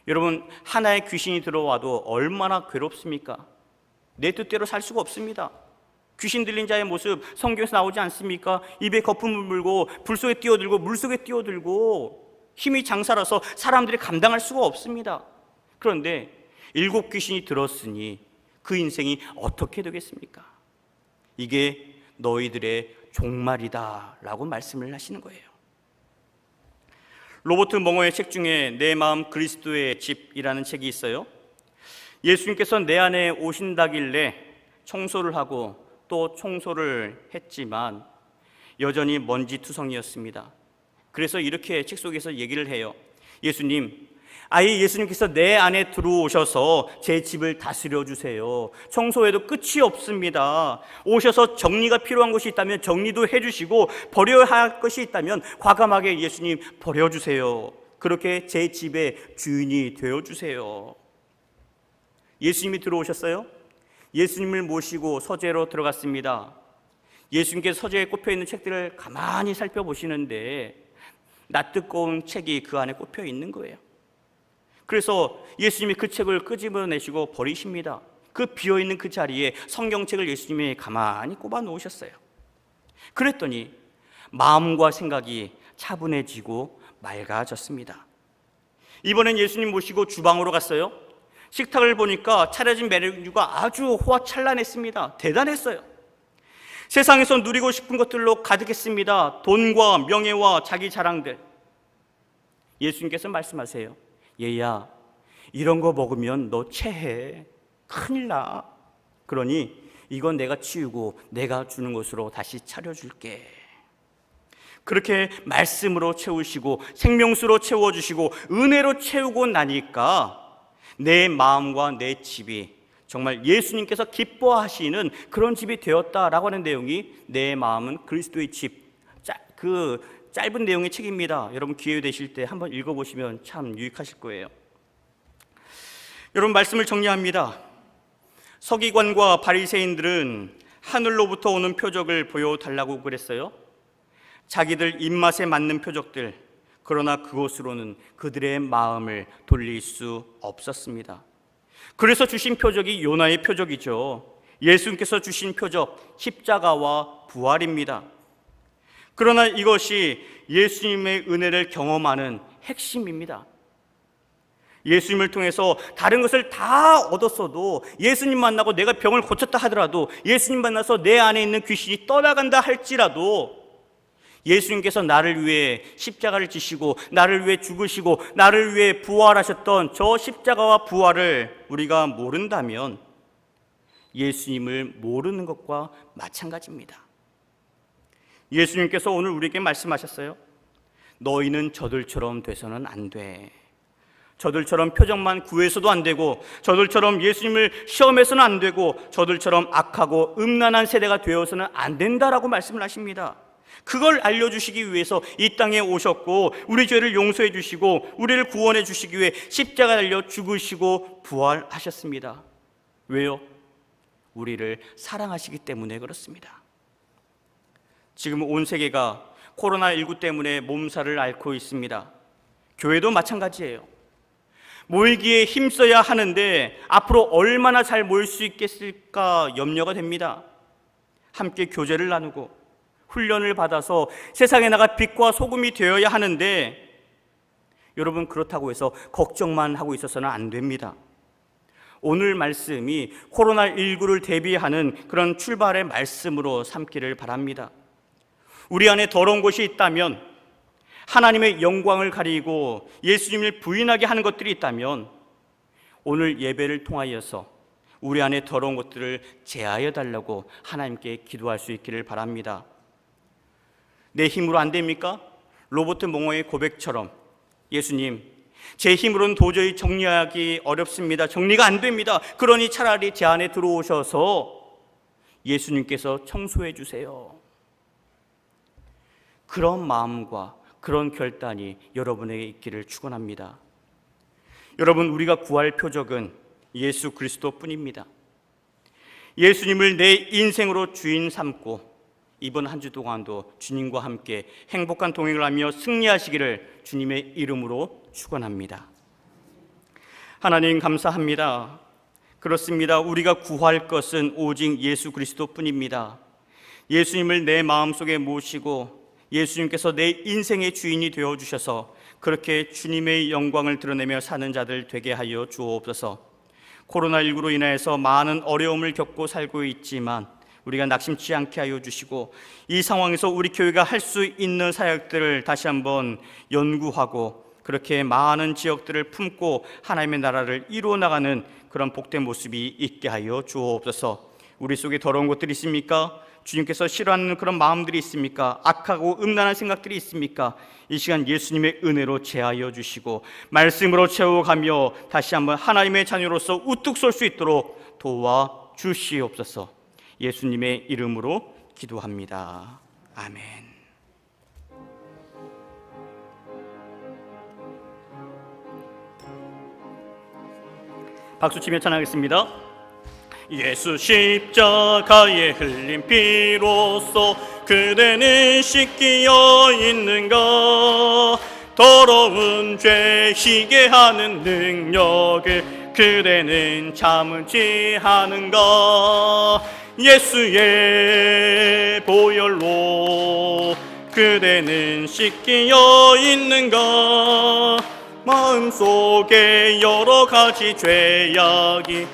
여러분, 하나의 귀신이 들어와도 얼마나 괴롭습니까? 내 뜻대로 살 수가 없습니다. 귀신 들린 자의 모습 성경에서 나오지 않습니까? 입에 거품을 물고 불 속에 뛰어들고 물 속에 뛰어들고 힘이 장사라서 사람들이 감당할 수가 없습니다. 그런데 7 귀신이 들었으니 그 인생이 어떻게 되겠습니까? 이게 너희들의 종말이다 라고 말씀을 하시는 거예요. 로버트 멍어의 책 중에 내 마음 그리스도의 집이라는 책이 있어요. 예수님께서 내 안에 오신다길래 청소를 하고 또 청소를 했지만 여전히 먼지투성이었습니다. 그래서 이렇게 책 속에서 얘기를 해요. 예수님, 아예 예수님께서 내 안에 들어오셔서 제 집을 다스려 주세요. 청소해도 끝이 없습니다. 오셔서 정리가 필요한 것이 있다면 정리도 해주시고 버려야 할 것이 있다면 과감하게 예수님 버려주세요. 그렇게 제 집의 주인이 되어주세요. 예수님이 들어오셨어요? 예수님을 모시고 서재로 들어갔습니다. 예수님께서 서재에 꼽혀있는 책들을 가만히 살펴보시는데 낯뜨거운 책이 그 안에 꼽혀 있는 거예요. 그래서 예수님이 그 책을 끄집어내시고 버리십니다. 그 비어있는 그 자리에 성경책을 예수님이 가만히 꼽아 놓으셨어요. 그랬더니 마음과 생각이 차분해지고 맑아졌습니다. 이번엔 예수님 모시고 주방으로 갔어요. 식탁을 보니까 차려진 메뉴가 아주 호화찬란했습니다. 대단했어요. 세상에서 누리고 싶은 것들로 가득했습니다. 돈과 명예와 자기 자랑들. 예수님께서 말씀하세요. 얘야, 이런 거 먹으면 너 체해. 큰일 나. 그러니 이건 내가 치우고 내가 주는 것으로 다시 차려줄게. 그렇게 말씀으로 채우시고 생명수로 채워주시고 은혜로 채우고 나니까 내 마음과 내 집이 정말 예수님께서 기뻐하시는 그런 집이 되었다라고 하는 내용이 내 마음은 그리스도의 집, 그 짧은 내용의 책입니다. 여러분 기회 되실 때 한번 읽어보시면 참 유익하실 거예요. 여러분 말씀을 정리합니다. 서기관과 바리새인들은 하늘로부터 오는 표적을 보여달라고 그랬어요. 자기들 입맛에 맞는 표적들, 그러나 그것으로는 그들의 마음을 돌릴 수 없었습니다. 그래서 주신 표적이 요나의 표적이죠. 예수님께서 주신 표적, 십자가와 부활입니다. 그러나 이것이 예수님의 은혜를 경험하는 핵심입니다. 예수님을 통해서 다른 것을 다 얻었어도, 예수님 만나고 내가 병을 고쳤다 하더라도, 예수님 만나서 내 안에 있는 귀신이 떠나간다 할지라도 예수님께서 나를 위해 십자가를 지시고 나를 위해 죽으시고 나를 위해 부활하셨던 저 십자가와 부활을 우리가 모른다면 예수님을 모르는 것과 마찬가지입니다. 예수님께서 오늘 우리에게 말씀하셨어요. 너희는 저들처럼 돼서는 안 돼. 저들처럼 표정만 구해서도 안 되고, 저들처럼 예수님을 시험해서는 안 되고, 저들처럼 악하고 음란한 세대가 되어서는 안 된다라고 말씀을 하십니다. 그걸 알려주시기 위해서 이 땅에 오셨고, 우리 죄를 용서해 주시고 우리를 구원해 주시기 위해 십자가 달려 죽으시고 부활하셨습니다. 왜요? 우리를 사랑하시기 때문에 그렇습니다. 지금 온 세계가 코로나19 때문에 몸살을 앓고 있습니다. 교회도 마찬가지예요. 모이기에 힘써야 하는데 앞으로 얼마나 잘 모일 수 있겠을까 염려가 됩니다. 함께 교제를 나누고 훈련을 받아서 세상에 나가 빛과 소금이 되어야 하는데, 여러분, 그렇다고 해서 걱정만 하고 있어서는 안 됩니다. 오늘 말씀이 코로나19를 대비하는 그런 출발의 말씀으로 삼기를 바랍니다. 우리 안에 더러운 것이 있다면, 하나님의 영광을 가리고 예수님을 부인하게 하는 것들이 있다면, 오늘 예배를 통하여서 우리 안에 더러운 것들을 제하여 달라고 하나님께 기도할 수 있기를 바랍니다. 내 힘으로 안 됩니까? 로버트 몽어의 고백처럼, 예수님, 제 힘으로는 도저히 정리하기 어렵습니다. 정리가 안 됩니다. 그러니 차라리 제 안에 들어오셔서 예수님께서 청소해 주세요. 그런 마음과 그런 결단이 여러분에게 있기를 축원합니다. 여러분, 우리가 구할 표적은 예수 그리스도뿐입니다. 예수님을 내 인생으로 주인 삼고 이번 한 주 동안도 주님과 함께 행복한 동행을 하며 승리하시기를 주님의 이름으로 축원합니다. 하나님, 감사합니다. 그렇습니다. 우리가 구할 것은 오직 예수 그리스도뿐입니다. 예수님을 내 마음속에 모시고 예수님께서 내 인생의 주인이 되어주셔서 그렇게 주님의 영광을 드러내며 사는 자들 되게 하여 주옵소서. 코로나19로 인해서 많은 어려움을 겪고 살고 있지만 우리가 낙심치 않게 하여 주시고, 이 상황에서 우리 교회가 할 수 있는 사역들을 다시 한번 연구하고 그렇게 많은 지역들을 품고 하나님의 나라를 이루어 나가는 그런 복된 모습이 있게 하여 주옵소서. 우리 속에 더러운 것들이 있습니까? 주님께서 싫어하는 그런 마음들이 있습니까? 악하고 음란한 생각들이 있습니까? 이 시간 예수님의 은혜로 제하여 주시고 말씀으로 채워가며 다시 한번 하나님의 자녀로서 우뚝 설 수 있도록 도와주시옵소서. 예수님의 이름으로 기도합니다. 아멘. 박수치며 찬양하겠습니다. 예수 십자가에 흘린 피로써 그대는 씻기어 있는가? 더러운 죄 희게 하는 능력을 그대는 참지 하는가? 예수의 보혈로 그대는 씻기어 있는가? 마음속에 여러 가지 죄악이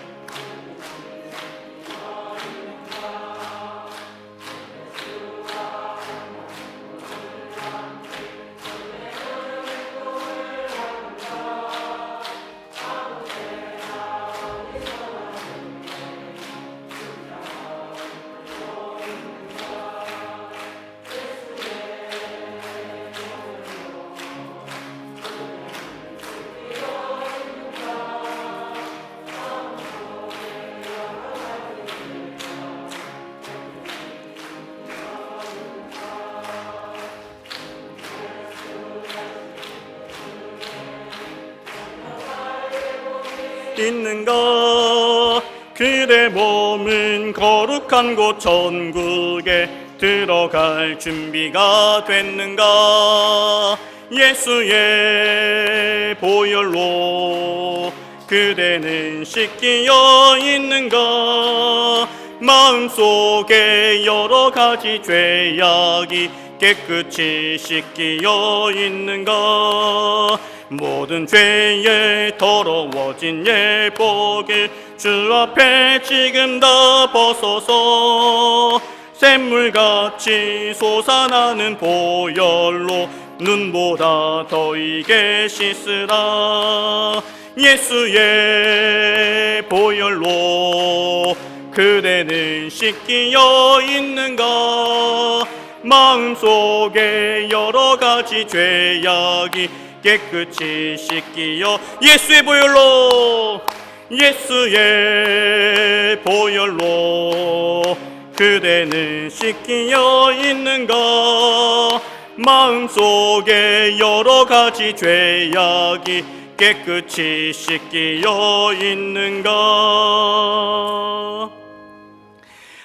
있는가? 그대 몸은 거룩한 곳 천국에 들어갈 준비가 됐는가? 예수의 보혈로 그대는 씻기어 있는가? 마음속에 여러 가지 죄악이 깨끗이 씻기어 있는가? 모든 죄에 더러워진 예복을 주 앞에 지금 다 벗어서 샘물같이 솟아나는 보혈로 눈보다 더 익게 씻으라. 예수의 보혈로 그대는 씻기어 있는가? 마음속에 여러 가지 죄악이 깨끗이 씻기어 예수의 보혈로, 예수의 보혈로 그대는 씻기어 있는가? 마음속에 여러 가지 죄악이 깨끗이 씻기어 있는가?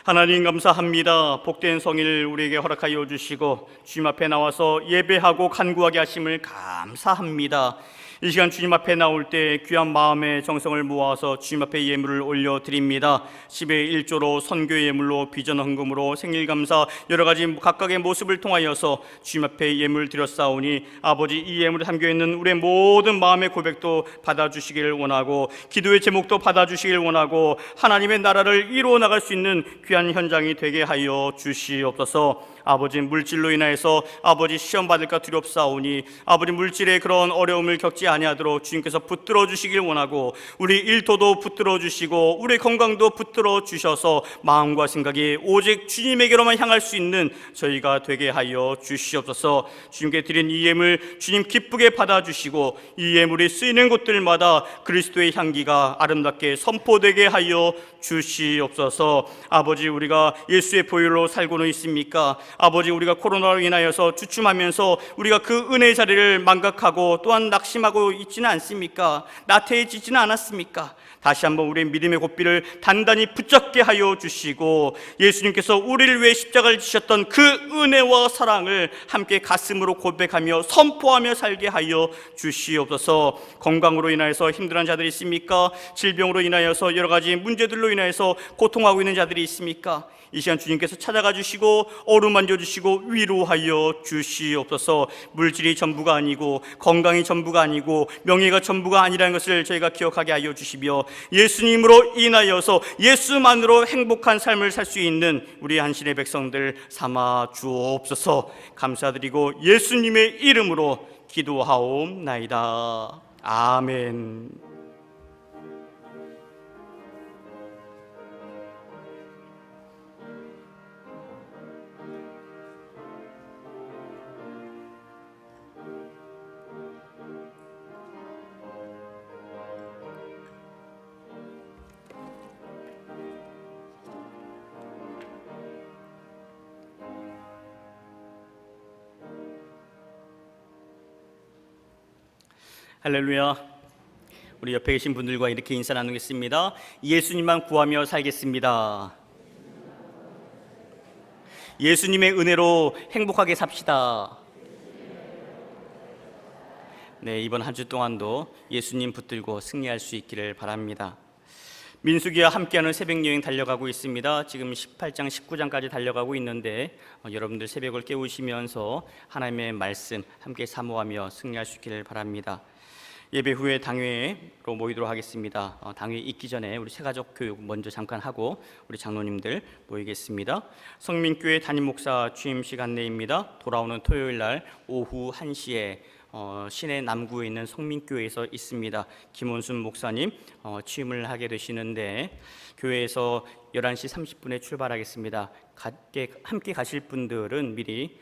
하나님 감사합니다. 복된 성일 우리에게 허락하여 주시고 주님 앞에 나와서 예배하고 간구하게 하심을 감사합니다. 이 시간 주님 앞에 나올 때 귀한 마음의 정성을 모아서 주님 앞에 예물을 올려드립니다. 10의 1조로 선교 예물로 비전 헌금으로 생일 감사 여러 가지 각각의 모습을 통하여서 주님 앞에 예물 드렸사오니 아버지 이 예물에 담겨있는 우리의 모든 마음의 고백도 받아주시기를 원하고 기도의 제목도 받아주시기를 원하고 하나님의 나라를 이루어 나갈 수 있는 귀한 현장이 되게 하여 주시옵소서. 아버지 물질로 인하여서 아버지 시험 받을까 두렵사오니 아버지 물질의 그런 어려움을 겪지 아니하도록 주님께서 붙들어 주시길 원하고 우리 일터도 붙들어 주시고 우리 건강도 붙들어 주셔서 마음과 생각이 오직 주님에게로만 향할 수 있는 저희가 되게 하여 주시옵소서. 주님께 드린 이 예물 주님 기쁘게 받아주시고 이 예물이 쓰이는 곳들마다 그리스도의 향기가 아름답게 선포되게 하여 주시옵소서. 아버지 우리가 예수의 보혈로 살고는 있습니까? 아버지 우리가 코로나로 인하여서 주춤하면서 우리가 그 은혜의 자리를 망각하고 또한 낙심하고 있지는 않습니까? 나태해지지는 않았습니까? 다시 한번 우리의 믿음의 고삐를 단단히 붙잡게 하여 주시고 예수님께서 우리를 위해 십자가를 지셨던 그 은혜와 사랑을 함께 가슴으로 고백하며 선포하며 살게 하여 주시옵소서. 건강으로 인하여서 힘들어하는 자들이 있습니까? 질병으로 인하여서 여러 가지 문제들로 인하여서 고통하고 있는 자들이 있습니까? 이 시간 주님께서 찾아가 주시고 어루만져 주시고 위로하여 주시옵소서. 물질이 전부가 아니고 건강이 전부가 아니고 명예가 전부가 아니라는 것을 저희가 기억하게 하여 주시며 예수님으로 인하여서 예수만으로 행복한 삶을 살 수 있는 우리 한신의 백성들 삼아 주옵소서. 감사드리고 예수님의 이름으로 기도하옵나이다. 아멘. 할렐루야. 우리 옆에 계신 분들과 이렇게 인사 나누겠습니다. 예수님만 구하며 살겠습니다. 예수님의 은혜로 행복하게 삽시다. 네, 이번 한 주 동안도 예수님 붙들고 승리할 수 있기를 바랍니다. 민수기와 함께하는 새벽 여행 달려가고 있습니다. 지금 18장, 19장까지 달려가고 있는데 여러분들 새벽을 깨우시면서 하나님의 말씀 함께 사모하며 승리할 수 있기를 바랍니다. 예배 후에 당회로 모이도록 하겠습니다. 당회 있기 전에 우리 새가족 교육 먼저 잠깐 하고 우리 장로님들 모이겠습니다. 성민교회 담임 목사 취임식 안내입니다. 돌아오는 토요일 날 오후 1시에 시내 남구에 있는 성민교회에서 있습니다. 김원순 목사님 취임을 하게 되시는데 교회에서 11시 30분에 출발하겠습니다. 함께 가실 분들은 미리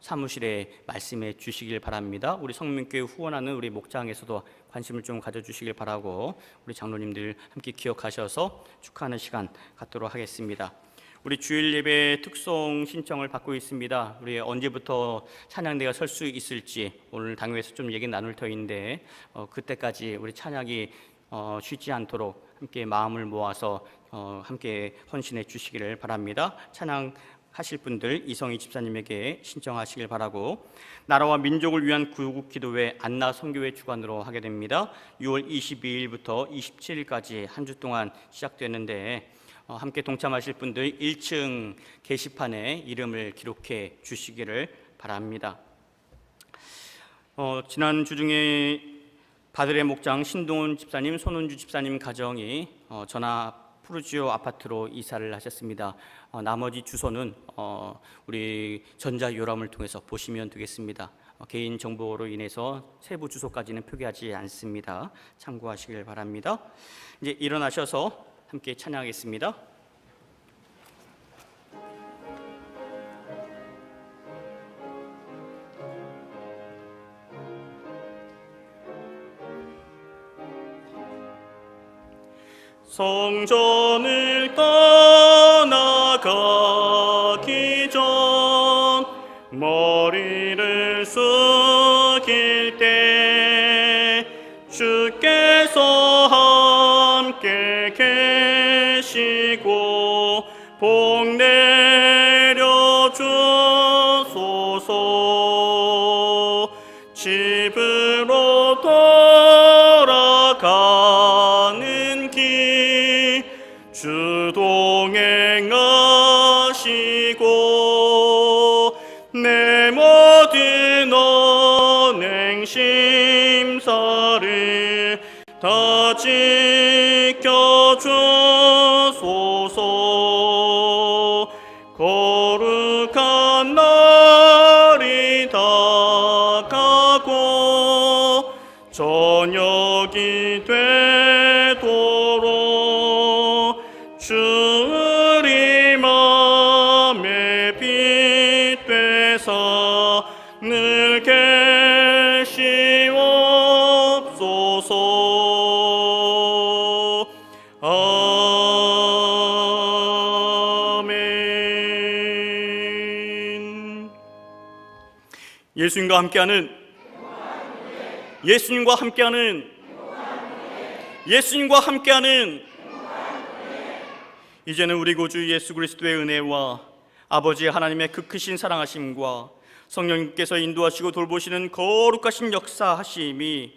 사무실에 말씀해 주시길 바랍니다. 우리 성민교회 후원하는 우리 목장에서도 관심을 좀 가져주시길 바라고 우리 장로님들 함께 기억하셔서 축하하는 시간 갖도록 하겠습니다. 우리 주일 예배 특송 신청을 받고 있습니다. 우리 언제부터 찬양대가 설 수 있을지 오늘 당회에서 좀 얘기 나눌 터인데 그때까지 우리 찬양이 쉬지 않도록 함께 마음을 모아서 함께 헌신해 주시기를 바랍니다. 찬양 하실 분들 이성희 집사님에게 신청하시길 바라고 나라와 민족을 위한 구국기도회 안나 선교회 주관으로 하게 됩니다. 6월 22일부터 27일까지 한 주 동안 시작되는데 함께 동참하실 분들 1층 게시판에 이름을 기록해 주시기를 바랍니다. 지난 주 중에 바들의 목장 신동훈 집사님, 손은주 집사님 가정이 전화 푸르지오 아파트로 이사를 하셨습니다. 나머지 주소는 우리 전자요람을 통해서 보시면 되겠습니다. 개인 정보로 인해서 세부 주소까지는 표기하지 않습니다. 참고하시길 바랍니다. 이제 일어나셔서 함께 찬양하겠습니다. 성전을 떠나가기 전 머리를 숙일 때 주께서 함께 계시고 복 내려 주소서. 집으로 돌아가는 길 주 동행하시고 내 모든 언행 심사를 다 지켜주소서. 거룩한 날이 다가고 저녁이 되도록 주의 맘에 빛 되사 늘 계시옵소서. 아멘. 예수님과 함께하는 예수님과 함께하는 예수님과 함께하는 이제는 우리 구주 예수 그리스도의 은혜와 아버지 하나님의 그 크신 사랑하심과 성령님께서 인도하시고 돌보시는 거룩하신 역사하심이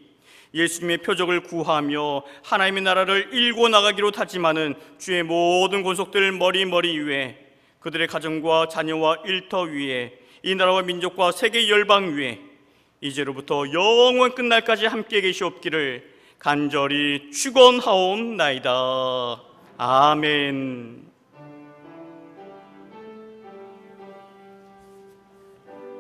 예수님의 표적을 구하며 하나님의 나라를 일궈 나가기로 다짐하는 주의 모든 권속들 머리 위에, 그들의 가정과 자녀와 일터 위에, 이 나라와 민족과 세계 열방 위에 이제로부터 영원 끝날까지 함께 계시옵기를 간절히 축원하옵나이다. 아멘.